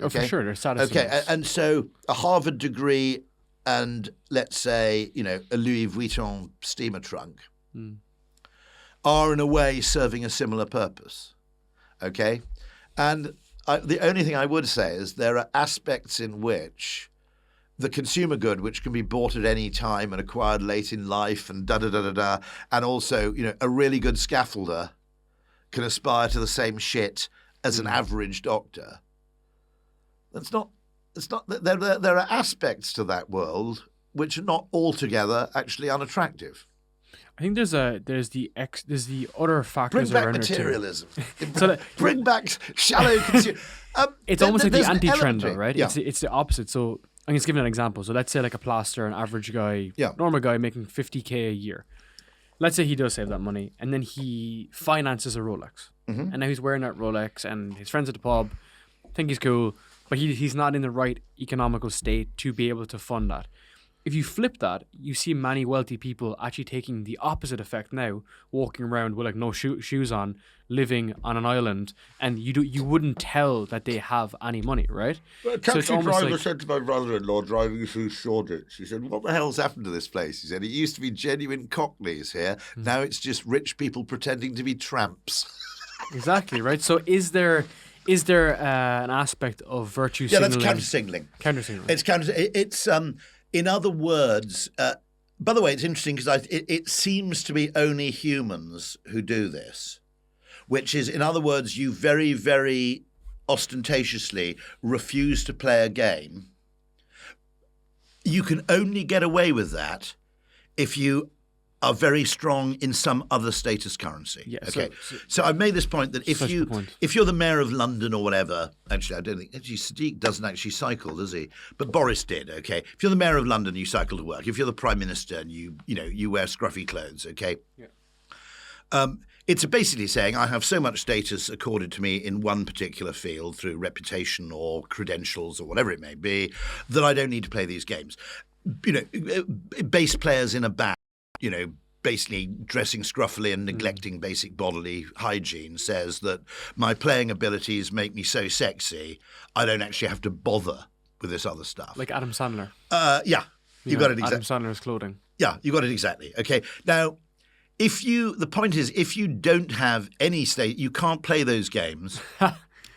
for sure, they're status Okay, symbols. and so a Harvard degree and let's say, a Louis Vuitton steamer trunk are in a way serving a similar purpose, okay? And the only thing I would say is there are aspects in which the consumer good, which can be bought at any time and acquired late in life and da-da-da-da-da, and also, a really good scaffolder can aspire to the same shit as an average doctor. There are aspects to that world which are not altogether actually unattractive. I think there's the other factors Bring back around it too. materialism. So Bring back shallow consumer. It's almost like the there's an anti-trend, though, element right? to it. It's the opposite. So I'm just giving an example. So let's say like a plasterer, an average guy, normal guy making 50K a year. Let's say he does save that money, and then he finances a Rolex, and now he's wearing that Rolex, and his friends at the pub think he's cool, but he's not in the right economical state to be able to fund that. If you flip that, you see many wealthy people actually taking the opposite effect now, walking around with like no shoes on, living on an island, and you wouldn't tell that they have any money, right? A taxi driver said to my brother-in-law driving through Shoreditch, he said, "What the hell's happened to this place?" He said, "It used to be genuine cockneys here. Now it's just rich people pretending to be tramps." Exactly, right? So is there an aspect of virtue signaling? Yeah, that's counter-signaling. Counter-signaling. It's in other words, by the way, it's interesting because it seems to be only humans who do this, which is, in other words, you very, very ostentatiously refuse to play a game. You can only get away with that if you are very strong in some other status currency. Yeah, okay. So I've made this point that if you're the mayor of London or whatever, actually I don't think Sadiq doesn't actually cycle, does he? But Boris did. Okay. If you're the mayor of London, you cycle to work. If you're the prime minister and you wear scruffy clothes, okay. Yeah. It's basically saying I have so much status accorded to me in one particular field through reputation or credentials or whatever it may be that I don't need to play these games. Bass players in a band, basically dressing scruffily and neglecting basic bodily hygiene says that my playing abilities make me so sexy, I don't actually have to bother with this other stuff. Like Adam Sandler. Yeah, you got it Adam exactly. Sandler's clothing. Yeah, you got it exactly. Okay, now, the point is, if you don't have any state, you can't play those games.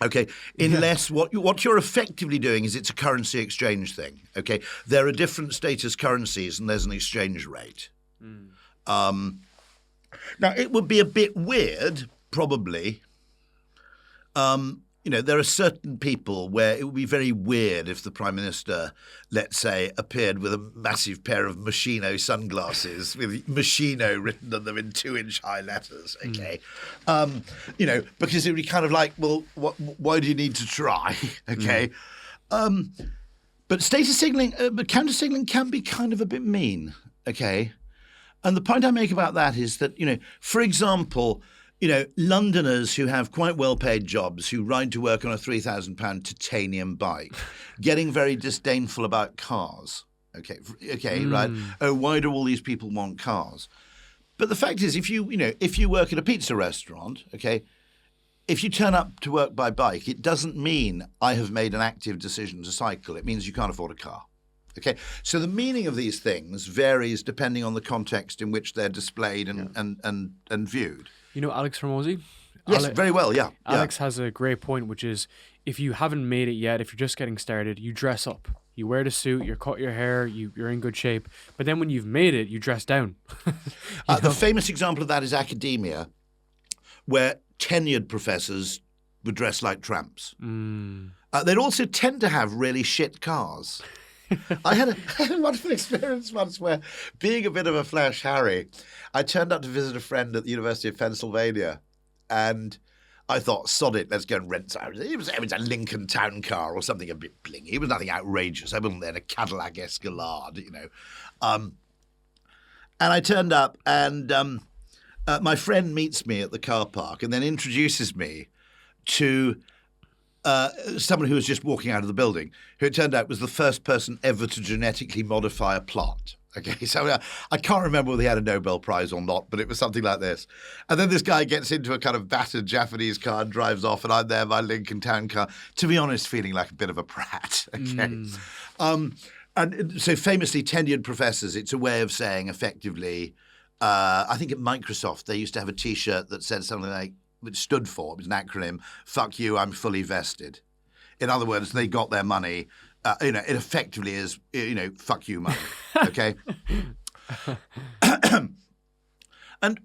Okay, unless what you're effectively doing is it's a currency exchange thing. Okay, there are different status currencies and there's an exchange rate. Now, it would be a bit weird, probably. There are certain people where it would be very weird if the Prime Minister, let's say, appeared with a massive pair of Moschino sunglasses with Moschino written on them in 2-inch high letters, okay? Because it would be kind of like, well, why do you need to try, okay? But status signaling, counter signaling can be kind of a bit mean, okay? And the point I make about that is that, for example, Londoners who have quite well-paid jobs, who ride to work on a £3,000 titanium bike, getting very disdainful about cars. Okay, right? Oh, why do all these people want cars? But the fact is, if you work at a pizza restaurant, okay, if you turn up to work by bike, it doesn't mean I have made an active decision to cycle. It means you can't afford a car. Okay, so the meaning of these things varies depending on the context in which they're displayed and viewed. You know Alex Ramosi? Yes, very well, yeah. Alex has a great point, which is if you haven't made it yet, if you're just getting started, you dress up. You wear the suit, you cut your hair, you're in good shape. But then when you've made it, you dress down. The famous example of that is academia, where tenured professors would dress like tramps. They'd also tend to have really shit cars. I had a wonderful experience once where, being a bit of a Flash Harry, I turned up to visit a friend at the University of Pennsylvania, and I thought, sod it, let's go and rent something. It was a Lincoln Town Car or something a bit blingy. It was nothing outrageous. I wasn't there in a Cadillac Escalade, And I turned up, and my friend meets me at the car park and then introduces me to someone who was just walking out of the building, who it turned out was the first person ever to genetically modify a plant. Okay, so I can't remember whether he had a Nobel Prize or not, but it was something like this. And then this guy gets into a kind of battered Japanese car and drives off, and I'm there in my Lincoln Town Car, to be honest, feeling like a bit of a prat. Okay. And so famously, tenured professors, it's a way of saying effectively, I think at Microsoft, they used to have a T-shirt that said something like, which stood for, it was an acronym, fuck you, I'm fully vested. In other words, they got their money. It effectively is, fuck you money, okay? And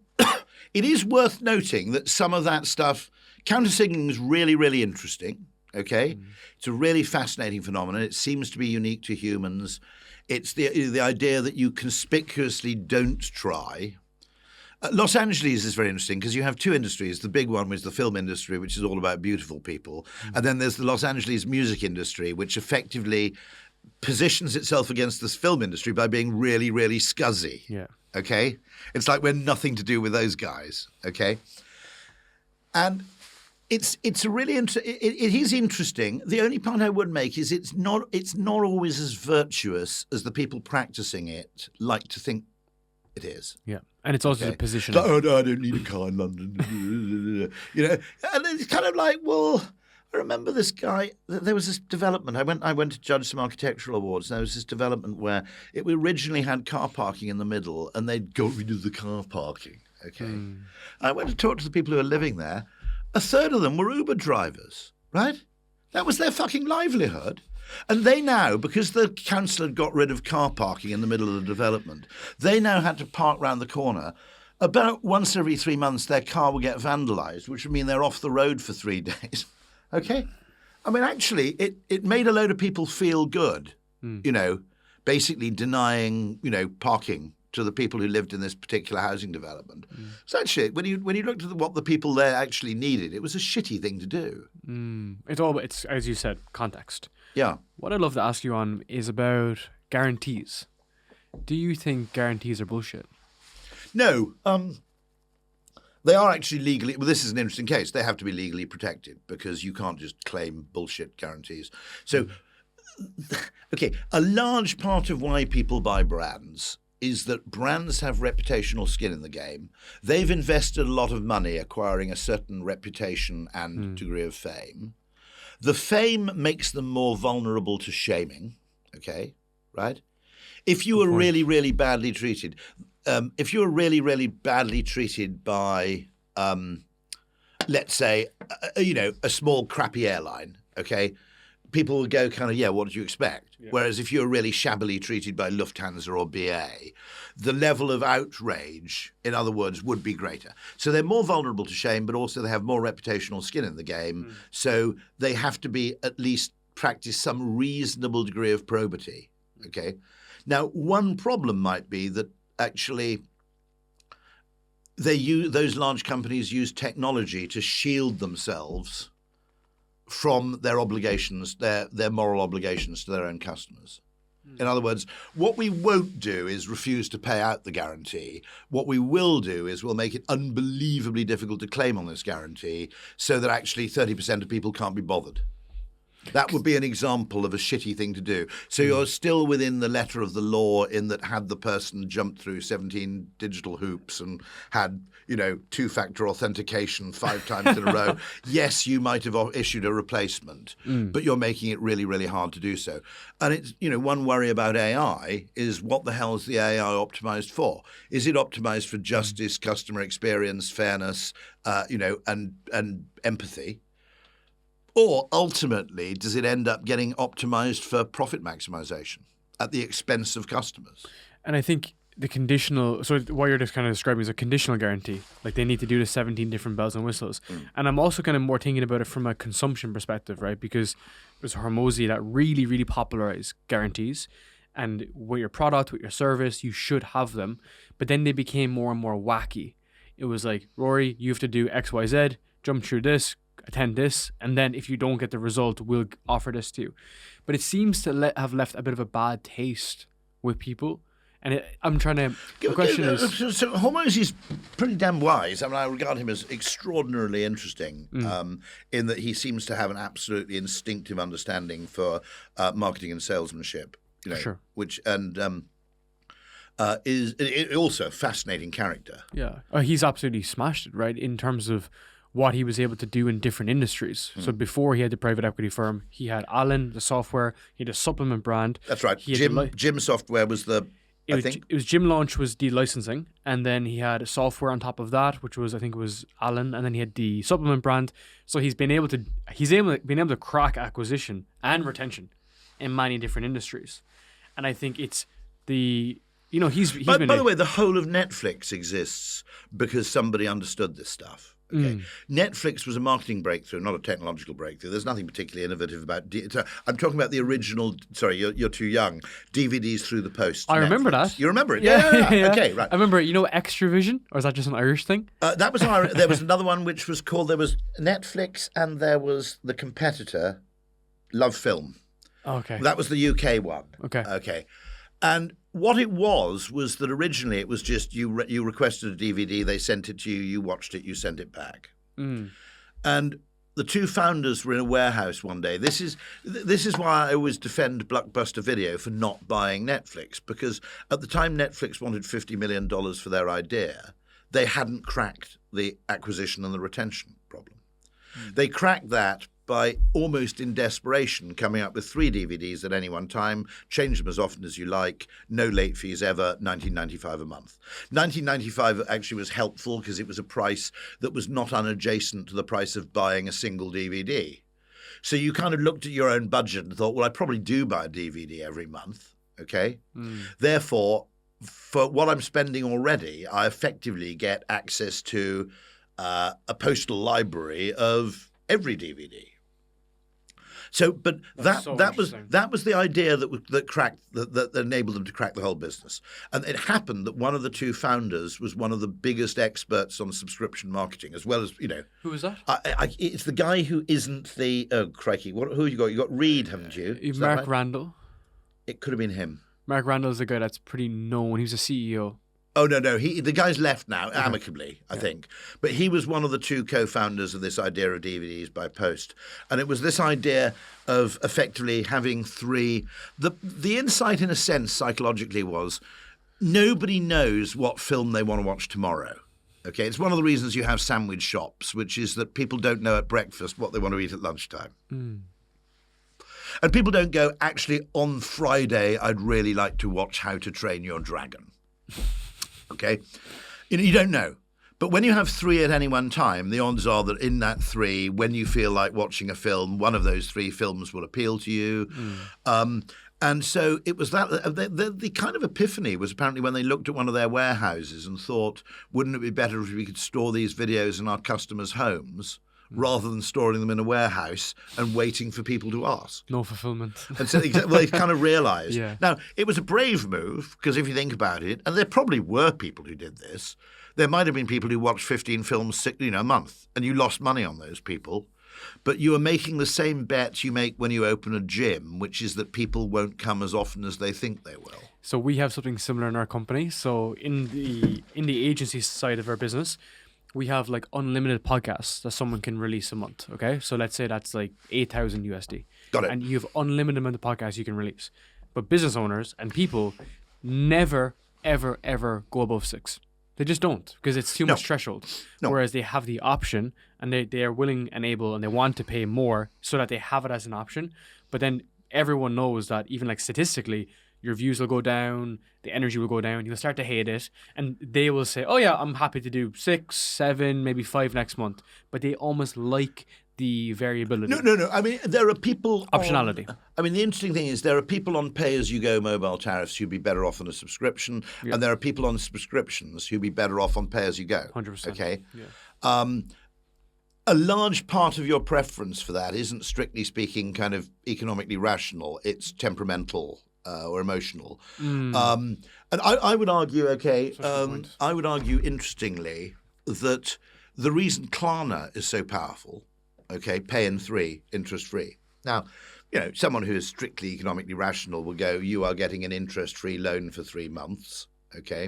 it is worth noting that some of that stuff, countersignaling is really, really interesting, okay? It's a really fascinating phenomenon. It seems to be unique to humans. It's the idea that you conspicuously don't try. Los Angeles is very interesting because you have two industries. The big one was the film industry, which is all about beautiful people. And then there's the Los Angeles music industry, which effectively positions itself against this film industry by being really, really scuzzy. Yeah. Okay? It's like we're nothing to do with those guys. Okay? And it's a really it is interesting. The only point I would make is it's not always as virtuous as the people practicing it like to think it is. Yeah. And it's also the position. Oh, no, I don't need a car in London. And it's kind of like, well, I remember this guy. There was this development. I went to judge some architectural awards. And there was this development where it originally had car parking in the middle, and they'd got rid of the car parking. Okay. I went to talk to the people who were living there. A third of them were Uber drivers, right? That was their fucking livelihood. And they now, because the council had got rid of car parking in the middle of the development, they now had to park round the corner. About once every 3 months, their car would get vandalised, which would mean they're off the road for 3 days. Okay? I mean, actually, it made a load of people feel good, basically denying, parking to the people who lived in this particular housing development. So actually, when you looked at what the people there actually needed, it was a shitty thing to do. It's as you said, context. Yeah. What I'd love to ask you on is about guarantees. Do you think guarantees are bullshit? No. They are actually legally. Well, this is an interesting case. They have to be legally protected because you can't just claim bullshit guarantees. So, okay, a large part of why people buy brands is that brands have reputational skin in the game. They've invested a lot of money acquiring a certain reputation and degree of fame. The fame makes them more vulnerable to shaming, okay, right? If you were really, really badly treated, if you were really, really badly treated by, let's say, a small crappy airline, okay, people would go kind of, yeah, what did you expect? Yeah. Whereas if you're really shabbily treated by Lufthansa or BA, the level of outrage, in other words, would be greater. So they're more vulnerable to shame, but also they have more reputational skin in the game. So they have to be at least practice some reasonable degree of probity. Okay. Now, one problem might be that actually those large companies use technology to shield themselves from their obligations, their moral obligations to their own customers. In other words, what we won't do is refuse to pay out the guarantee. What we will do is we'll make it unbelievably difficult to claim on this guarantee so that actually 30% of people can't be bothered. That would be an example of a shitty thing to do. So you're still within the letter of the law in that had the person jumped through 17 digital hoops and had, two-factor authentication 5 times in a row, yes, you might have issued a replacement, but you're making it really, really hard to do so. And it's, one worry about AI is what the hell is the AI optimized for? Is it optimized for justice, customer experience, fairness, and empathy? Or ultimately, does it end up getting optimized for profit maximization at the expense of customers? And I think the conditional, so what you're just kind of describing is a conditional guarantee. Like they need to do the 17 different bells and whistles. And I'm also kind of more thinking about it from a consumption perspective, right? Because it was Hormozy that really, really popularized guarantees. And with your product, with your service, you should have them. But then they became more and more wacky. It was like, Rory, you have to do X, Y, Z, jump through this, attend this, and then if you don't get the result, we'll offer this to you. But it seems to have left a bit of a bad taste with people. And I'm trying to... The question is... So Hormozy is pretty damn wise. I mean, I regard him as extraordinarily interesting in that he seems to have an absolutely instinctive understanding for marketing and salesmanship. Sure. Which is also a fascinating character. Yeah. He's absolutely smashed it, right? In terms of what he was able to do in different industries. So before he had the private equity firm, he had Allen, the software, he had a supplement brand. That's right. Gym Software was the... It was Gym Launch was the licensing, and then he had software on top of that, which was, I think it was Allen, and then he had the supplement brand. So he's been able to crack acquisition and retention in many different industries. And I think it's the... he's by the way, the whole of Netflix exists because somebody understood this stuff. Okay. Netflix was a marketing breakthrough, not a technological breakthrough. There's nothing particularly innovative about... I'm talking about the original... Sorry, you're too young. DVDs through the post. I Netflix. remember that. You remember it? Yeah. Okay, right. I remember, Extravision? Or is that just an Irish thing? That was there was another one which was called... There was Netflix and there was the competitor, Love Film. Okay. That was the UK one. Okay. And what it was that originally it was just you requested a DVD, they sent it to you, you watched it, you sent it back. And the two founders were in a warehouse one day. This is why I always defend Blockbuster Video for not buying Netflix, because at the time Netflix wanted $50 million for their idea, they hadn't cracked the acquisition and the retention problem. They cracked that by almost in desperation coming up with 3 DVDs at any one time, change them as often as you like, no late fees ever, $19.95 a month. $19.95 actually was helpful because it was a price that was not unadjacent to the price of buying a single DVD. So you kind of looked at your own budget and thought, well, I probably do buy a DVD every month, okay? Therefore, for what I'm spending already, I effectively get access to a postal library of every DVD. So, but that was the idea that enabled them to crack the whole business. And it happened that one of the two founders was one of the biggest experts on subscription marketing, as well as Who was that? It's the guy who isn't the crikey. Who you got? You got Reed, haven't you? Mark right? Randall. It could have been him. Mark Randall is a guy that's pretty known. He was a CEO. Oh, no. The guy's left now, amicably, I think. But he was one of the two co-founders of this idea of DVDs by post. And it was this idea of effectively having 3... The insight, in a sense, psychologically was nobody knows what film they want to watch tomorrow. Okay, it's one of the reasons you have sandwich shops, which is that people don't know at breakfast what they want to eat at lunchtime. And people don't go, actually, on Friday, I'd really like to watch How to Train Your Dragon. Okay, you don't know. But when you have 3 at any one time, the odds are that in that 3, when you feel like watching a film, one of those 3 films will appeal to you. And so it was that the kind of epiphany was apparently when they looked at one of their warehouses and thought, wouldn't it be better if we could store these videos in our customers' homes rather than storing them in a warehouse and waiting for people to ask? No fulfillment. And so they kind of realised. Yeah. Now, it was a brave move, because if you think about it, and there probably were people who did this, there might have been people who watched 15 films a month, and you lost money on those people. But you are making the same bet you make when you open a gym, which is that people won't come as often as they think they will. So we have something similar in our company. So in the agency side of our business, we have like unlimited podcasts that someone can release a month. Okay, so let's say that's like 8,000 USD. Got it. And you have unlimited amount of podcasts you can release. But business owners and people never, ever, ever go above 6. They just don't, because it's too much threshold. No. Whereas they have the option, and they are willing and able, and they want to pay more so that they have it as an option. But then everyone knows that even like statistically, your views will go down, the energy will go down, you'll start to hate it, and they will say, oh yeah, I'm happy to do 6, 7, maybe 5 next month. But they almost like the variability. No. I mean, there are people Optionality. The interesting thing is there are people on pay-as-you-go mobile tariffs who'd be better off on a subscription, and there are people on subscriptions who'd be better off on pay-as-you-go. 100%. Okay? Yeah. A large part of your preference for that isn't, strictly speaking, kind of economically rational. It's temperamental or emotional. And I would argue, I would argue, interestingly, that the reason Klarna is so powerful, pay in 3, interest-free. Now, someone who is strictly economically rational will go, you are getting an interest-free loan for 3 months, okay?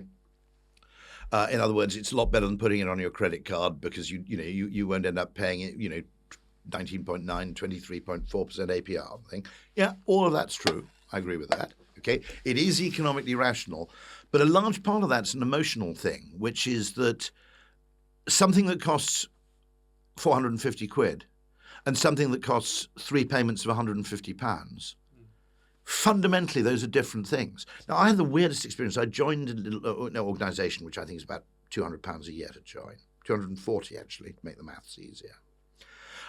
In other words, it's a lot better than putting it on your credit card, because you won't end up paying it, 19.9, 23.4% APR thing. Yeah, all of that's true. I agree with that. Okay, it is economically rational, but a large part of that's an emotional thing, which is that something that costs 450 quid and something that costs 3 payments of 150 pounds. Fundamentally, those are different things. Now, I had the weirdest experience. I joined a little organisation which I think is about £200 a year to join, 240 actually, to make the maths easier.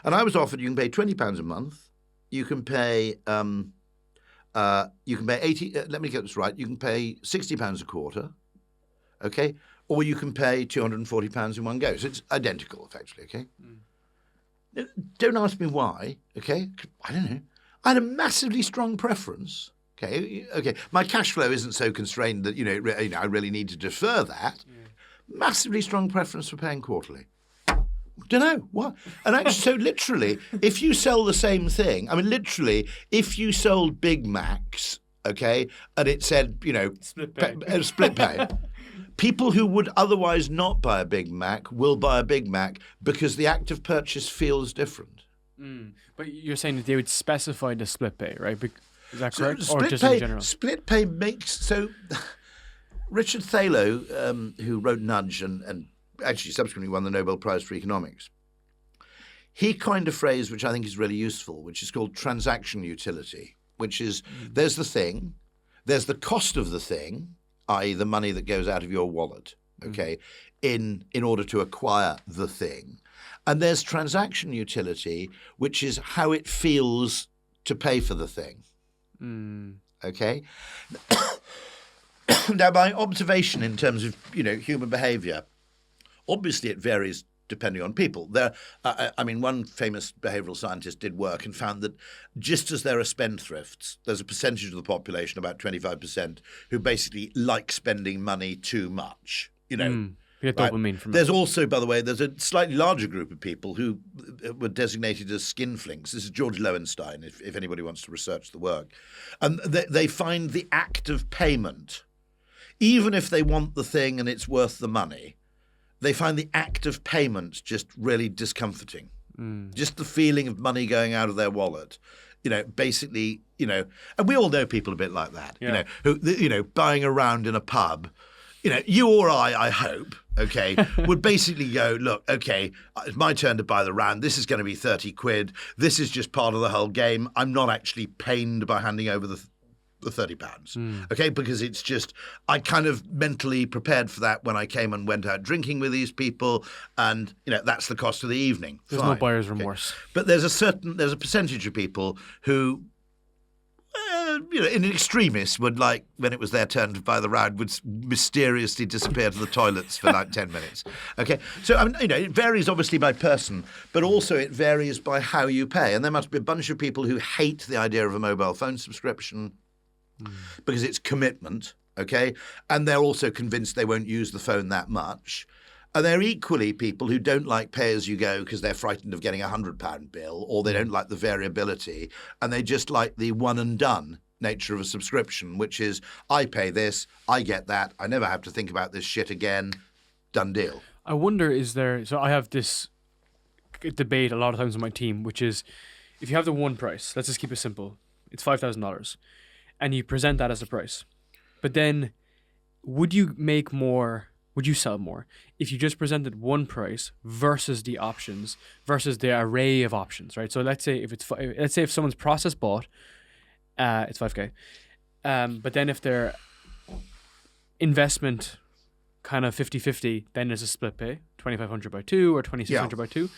And I was offered, you can pay £20 a month, you can pay 80. Let me get this right. You can pay £60 a quarter, okay, or you can pay £240 in one go. So it's identical, effectively, okay. Don't ask me why, okay. I don't know. I had a massively strong preference. Okay. My cash flow isn't so constrained that I really need to defer that. Yeah. Massively strong preference for paying quarterly. Don't know what. And actually, so literally, if you sell the same thing, literally, if you sold Big Macs, okay, and it said, split pay. People who would otherwise not buy a Big Mac will buy a Big Mac because the act of purchase feels different. But you're saying that they would specify the split pay, right? Is that correct? So or just in general? Split pay makes... So Richard Thaler, who wrote Nudge and actually subsequently won the Nobel Prize for Economics, he coined a phrase which I think is really useful, which is called transaction utility, which is there's the thing, there's the cost of the thing, i.e. the money that goes out of your wallet, okay, in order to acquire the thing. And there's transaction utility, which is how it feels to pay for the thing. Okay? Now, my observation in terms of, human behavior, obviously it varies depending on people. One famous behavioral scientist did work and found that just as there are spendthrifts, there's a percentage of the population, about 25%, who basically like spending money too much, You get dopamine from There's also, by the way, there's a slightly larger group of people who were designated as skinflinks. This is George Loewenstein, if anybody wants to research the work. And they find the act of payment, even if they want the thing and it's worth the money, they find the act of payment just really discomforting. Just the feeling of money going out of their wallet. Basically, and we all know people a bit like that, who, buying a round in a pub. You or I hope, would basically go, look, it's my turn to buy the round. This is going to be 30 quid. This is just part of the whole game. I'm not actually pained by handing over the £30, because it's just, I kind of mentally prepared for that when I came and went out drinking with these people, and, that's the cost of the evening. There's no buyer's remorse. But there's a percentage of people who, in an extremist would, like, when it was their turn to buy the round, would mysteriously disappear to the toilets for like 10 minutes. Okay, so it varies obviously by person, but also it varies by how you pay. And there must be a bunch of people who hate the idea of a mobile phone subscription because it's commitment. And they're also convinced they won't use the phone that much. And there are equally people who don't like pay-as-you-go because they're frightened of getting a £100 bill, or they don't like the variability, and they just like the one-and-done nature of a subscription, which is, I pay this, I get that, I never have to think about this shit again, done deal. I wonder, is there... So I have this debate a lot of times on my team, which is, if you have the one price, let's just keep it simple. It's $5,000. And you present that as a price. But then, would you make more... Would you sell more if you just presented one price versus the options versus the array of options, right? So let's say if someone's process bought, it's 5K. But then if their investment kind of 50-50, then there's a split pay, 2,500 by 2 or 2,600 by 2.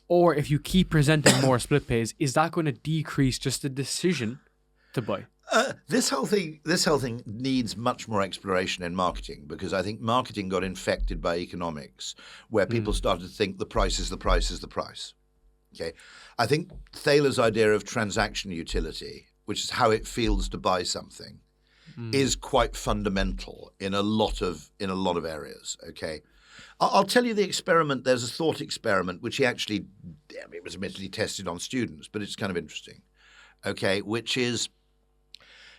Or if you keep presenting more split pays, is that going to decrease just the decision to buy? This whole thing needs much more exploration in marketing, because I think marketing got infected by economics, where people started to think the price is the price is the price. Okay, I think Thaler's idea of transaction utility, which is how it feels to buy something, is quite fundamental in a lot of areas. Okay, I'll tell you the experiment. There's a thought experiment which it was admittedly tested on students, but it's kind of interesting. Okay, which is,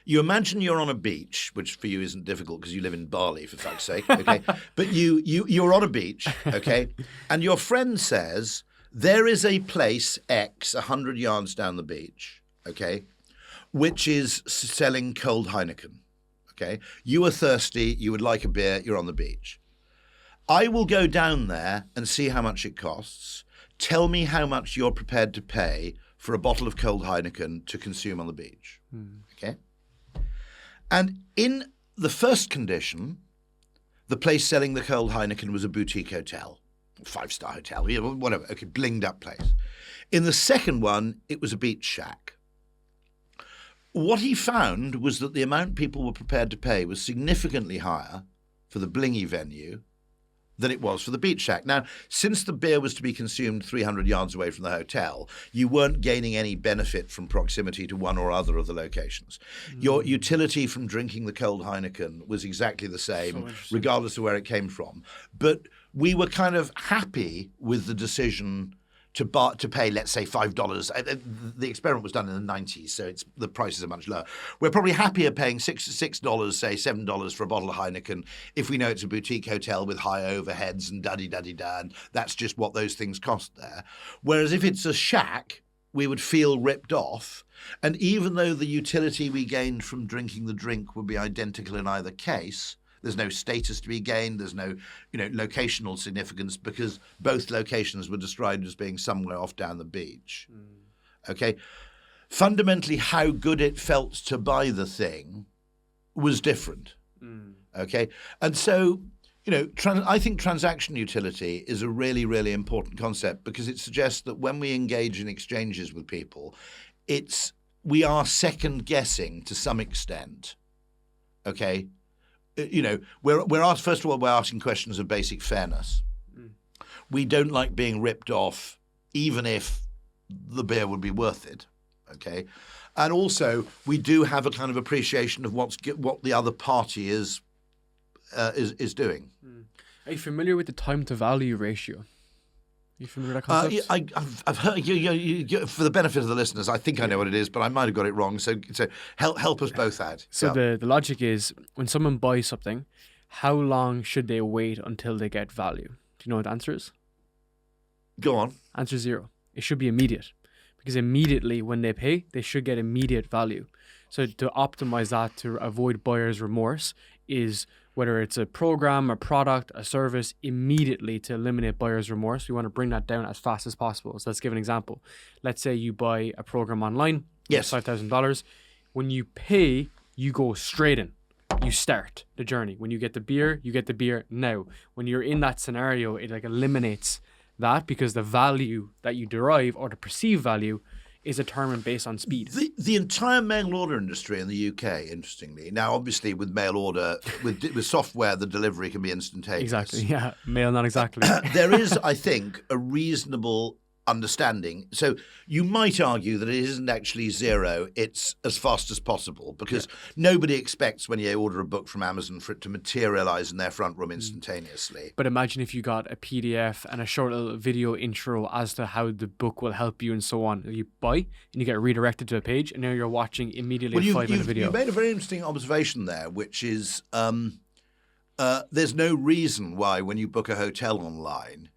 you imagine you're on a beach, which for you isn't difficult because you live in Bali, for fuck's sake, okay? But you're on a beach, okay? And your friend says, there is a place X 100 yards down the beach, okay, which is selling cold Heineken, okay? You are thirsty, you would like a beer, you're on the beach. I will go down there and see how much it costs. Tell me how much you're prepared to pay for a bottle of cold Heineken to consume on the beach, okay? And in the first condition, the place selling the cold Heineken was a boutique hotel, 5-star hotel, whatever, okay, blinged up place. In the second one, it was a beach shack. What he found was that the amount people were prepared to pay was significantly higher for the blingy venue than it was for the beach shack. Now, since the beer was to be consumed 300 yards away from the hotel, you weren't gaining any benefit from proximity to one or other of the locations. Your utility from drinking the cold Heineken was exactly the same, regardless of where it came from. But we were kind of happy with the decision to pay, let's say, $5. The experiment was done in the 90s, so the prices are much lower. We're probably happier paying $6, say $7 for a bottle of Heineken if we know it's a boutique hotel with high overheads and da-di-da-di-da, and that's just what those things cost there. Whereas if it's a shack, we would feel ripped off. And even though the utility we gained from drinking the drink would be identical in either case, there's no status to be gained. There's no, locational significance, because both locations were described as being somewhere off down the beach. Okay, fundamentally, how good it felt to buy the thing was different. Okay, and so I think transaction utility is a really, really important concept, because it suggests that when we engage in exchanges with people, we are second guessing to some extent. Okay. We're asked, first of all, we're asking questions of basic fairness. We don't like being ripped off, even if the beer would be worth it. Okay, and also we do have a kind of appreciation of what the other party is doing. Are you familiar with the time to value ratio? You familiar with that concept? I've heard you, for the benefit of the listeners, I think I know what it is, but I might have got it wrong. So help us both out. So the logic is, when someone buys something, how long should they wait until they get value? Do you know what the answer is? Go on. Answer 0. It should be immediate, because immediately when they pay, they should get immediate value. So to optimize that, to avoid buyer's remorse, is whether it's a program, a product, a service, immediately to eliminate buyer's remorse, we want to bring that down as fast as possible. So let's give an example. Let's say you buy a program online, yes, $5,000. When you pay, you go straight in. You start the journey. When you get the beer, you get the beer now. When you're in that scenario, it eliminates that, because the value that you derive, or the perceived value, is determined based on speed. The entire mail order industry in the UK, interestingly, now obviously with mail order, with software, the delivery can be instantaneous. Exactly, yeah. Mail, not exactly. There is, I think, a reasonable understanding. So you might argue that it isn't actually 0, it's as fast as possible, because nobody expects when you order a book from Amazon for it to materialize in their front room instantaneously. But imagine if you got a PDF and a short little video intro as to how the book will help you and so on. You buy and you get redirected to a page, and now you're watching immediately a 5-minute video. You made a very interesting observation there, which is there's no reason why when you book a hotel online,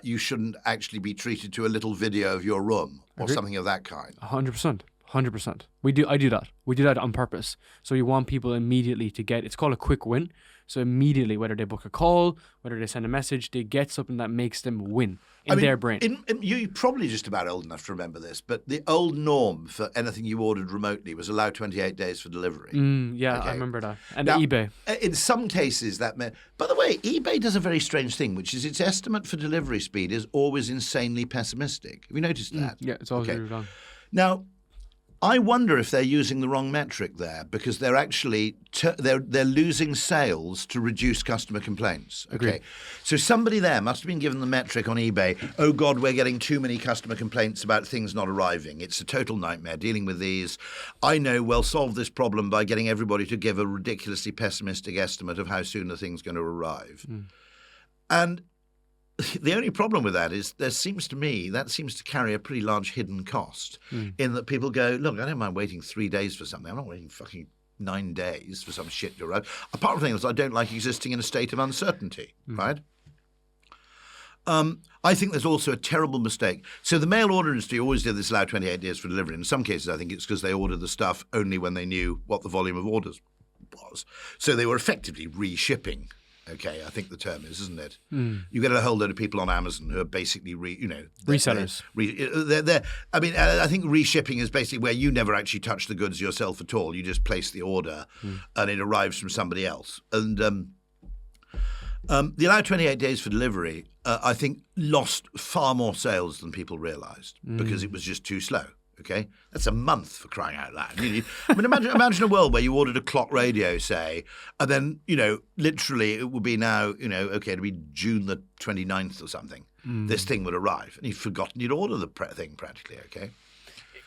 you shouldn't actually be treated to a little video of your room or something of that kind. 100%. 100%. I do that. We do that on purpose. So you want people immediately to get, it's called a quick win. So immediately, whether they book a call, whether they send a message, they get something that makes them win in their brain. You're probably just about old enough to remember this, but the old norm for anything you ordered remotely was allow 28 days for delivery. Yeah, Okay. I remember that. And Now, eBay. In some cases, that meant. By the way, eBay does a very strange thing, which is its estimate for delivery speed is always insanely pessimistic. Have you noticed that? Yeah, it's always Okay. really wrong. Now, I wonder if they're using the wrong metric there because they're actually they're losing sales to reduce customer complaints. Okay, Agreed. so somebody there must have been given the metric on eBay. Oh God, we're getting too many customer complaints about things not arriving. It's a total nightmare dealing with these. I know we'll solve this problem by getting everybody to give a ridiculously pessimistic estimate of how soon the thing's going to arrive. And the only problem with that is that seems to carry a pretty large hidden cost in that people go, look, I don't mind waiting 3 days for something. I'm not waiting fucking 9 days for some shit to arrive. Apart from things, I don't like existing in a state of uncertainty, right? I think there's also a terrible mistake. So the mail order industry always did this allow 28 days for delivery. In some cases, I think it's because they ordered the stuff only when they knew what the volume of orders was. So they were effectively reshipping. Okay, I think the term is, isn't it? You get a whole load of people on Amazon who are basically, Resellers. I think reshipping is basically where you never actually touch the goods yourself at all. You just place the order and it arrives from somebody else. And the allow 28 days for delivery, I think, lost far more sales than people realised because it was just too slow. Okay, that's a month for crying out loud. Imagine a world where you ordered a clock radio, say, and then literally it would be now it'd be June the 29th or something. This thing would arrive, and you've forgotten you'd order the thing practically. Okay.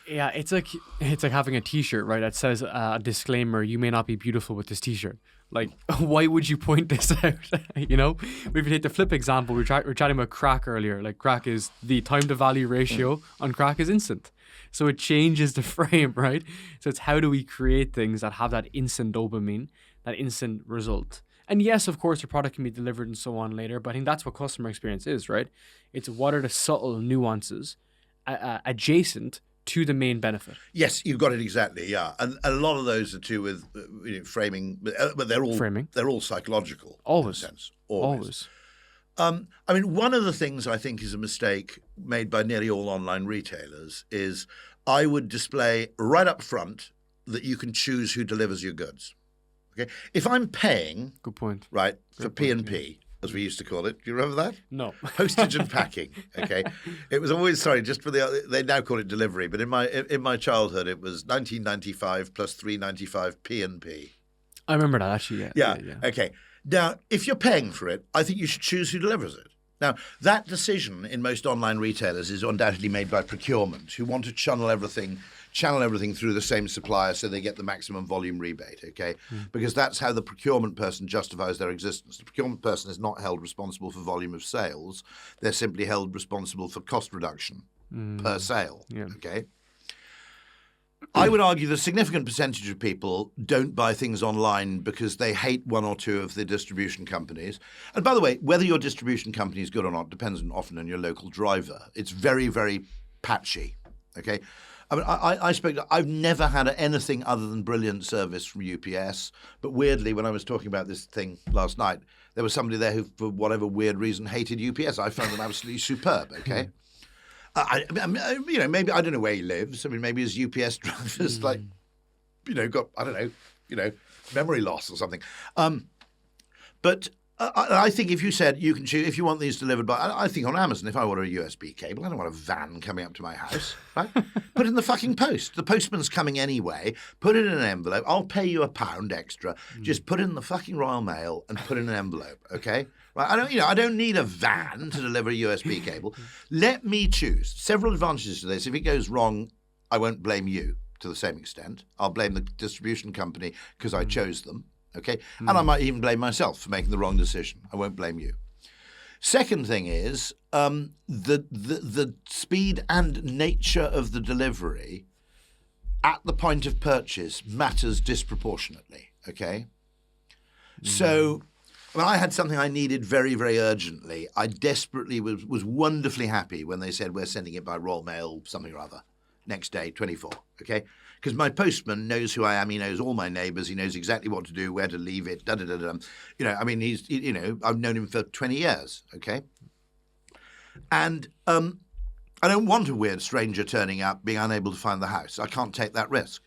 Yeah, it's like having a T-shirt, right? That says a disclaimer: "You may not be beautiful with this T-shirt." Like, why would you point this out? We could take the flip example. We're chatting about crack earlier. Like, crack is the time to value ratio on crack is instant, so it changes the frame, right? So it's how do we create things that have that instant dopamine, that instant result? And yes, of course, the product can be delivered and so on later. But I think that's what customer experience is, right? It's what are the subtle nuances adjacent to the main benefit. Yes, you've got it exactly. Yeah, and a lot of those are too with framing, but they're all Framing. They're all psychological. Always. In a sense. Always. One of the things I think is a mistake made by nearly all online retailers is I would display right up front that you can choose who delivers your goods. Okay, if I'm paying, Good point. right, for P&P, as we used to call it. Do you remember that? No. Postage and packing. Okay, it was always just for they now call it delivery, but in my childhood it was $19.95 plus $3.95 P&P. I remember that actually. Yeah. Okay. Now, if you're paying for it, I think you should choose who delivers it. Now, that decision in most online retailers is undoubtedly made by procurement, who want to channel everything through the same supplier so they get the maximum volume rebate, okay? Because that's how the procurement person justifies their existence. The procurement person is not held responsible for volume of sales. They're simply held responsible for cost reduction per sale, okay? I would argue that a significant percentage of people don't buy things online because they hate one or two of the distribution companies. And by the way, whether your distribution company is good or not depends often on your local driver. It's very, very patchy, okay? I mean, I've never had anything other than brilliant service from UPS. But weirdly, when I was talking about this thing last night, there was somebody there who, for whatever weird reason, hated UPS. I found them absolutely superb, okay? Maybe I don't know where he lives. I mean, maybe his UPS drivers got I don't know, memory loss or something. But I think if you said you can choose if you want these delivered by, I think on Amazon, if I order a USB cable, I don't want a van coming up to my house. Right? Put it in the fucking post. The postman's coming anyway. Put it in an envelope. I'll pay you £1 extra. Just put it in the fucking Royal Mail and put it in an envelope. Okay. Right, I don't need a van to deliver a USB cable. Let me choose. Several advantages to this. If it goes wrong, I won't blame you to the same extent. I'll blame the distribution company because I chose them. Okay, and I might even blame myself for making the wrong decision. I won't blame you. Second thing is the speed and nature of the delivery at the point of purchase matters disproportionately. Okay, so When I had something I needed very, very urgently, I desperately was wonderfully happy when they said, we're sending it by Royal Mail, something or other, next day, 24, okay? Because my postman knows who I am. He knows all my neighbours. He knows exactly what to do, where to leave it, da-da-da-da. You know, I mean, I've known him for 20 years, okay? And I don't want a weird stranger turning up, being unable to find the house. I can't take that risk.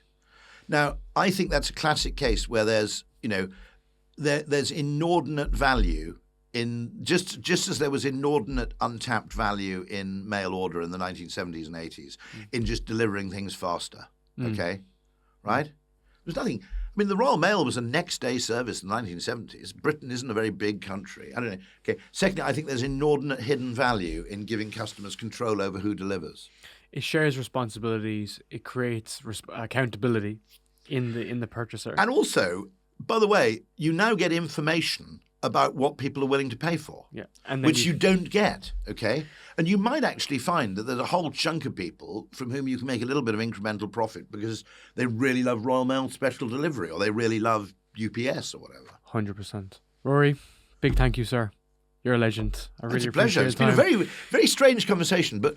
Now, I think that's a classic case where there's, there's inordinate value in just as there was inordinate untapped value in mail order in the 1970s and 80s in just delivering things faster. Okay, right? There's nothing. I mean, the Royal Mail was a next-day service in the 1970s. Britain isn't a very big country. I don't know. Okay. Secondly, I think there's inordinate hidden value in giving customers control over who delivers. It shares responsibilities. It creates accountability in the purchaser. And also, by the way, you now get information about what people are willing to pay for, and which you don't get, okay? And you might actually find that there's a whole chunk of people from whom you can make a little bit of incremental profit because they really love Royal Mail special delivery or they really love UPS or whatever. 100%. Rory, big thank you, sir. You're a legend. I really It's a pleasure. appreciate It's your been time. a very, very strange conversation, but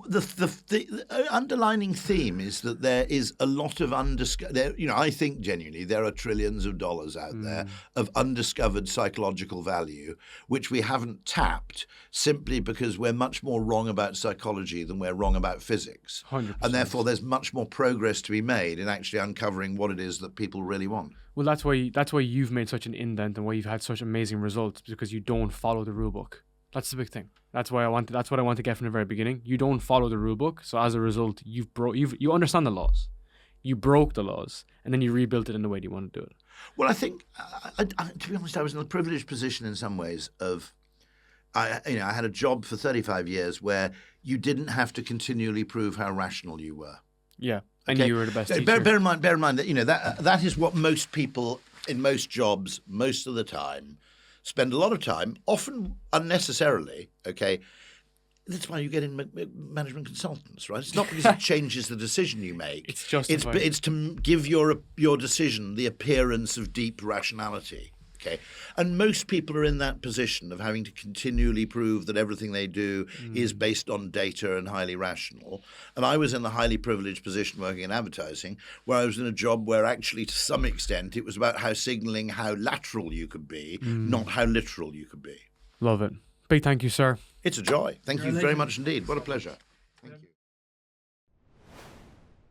the underlining theme is that there is a lot of I think genuinely there are trillions of dollars out there of undiscovered psychological value, which we haven't tapped simply because we're much more wrong about psychology than we're wrong about physics. 100%. And therefore there's much more progress to be made in actually uncovering what it is that people really want. Well, that's why you've made such an indent and why you've had such amazing results, because you don't follow the rule book. That's the big thing. That's what I want to get from the very beginning. You don't follow the rule book, so as a result, you understand the laws. You broke the laws, and then you rebuilt it in the way that you want to do it. Well, I think, to be honest, I was in a privileged position in some ways of, I had a job for 35 years where you didn't have to continually prove how rational you were. Yeah, and Okay? you were the best teacher. Bear in mind that that is what most people in most jobs, most of the time, spend a lot of time, often unnecessarily. Okay, that's why you get in management consultants, right? It's not because it changes the decision you make. It's justified. It's to give your decision the appearance of deep rationality. Okay, and most people are in that position of having to continually prove that everything they do is based on data and highly rational. And I was in the highly privileged position working in advertising, where I was in a job where actually to some extent it was about how lateral you could be, not how literal you could be. Love it. Big thank you, sir. It's a joy. Thank you very much indeed. What a pleasure.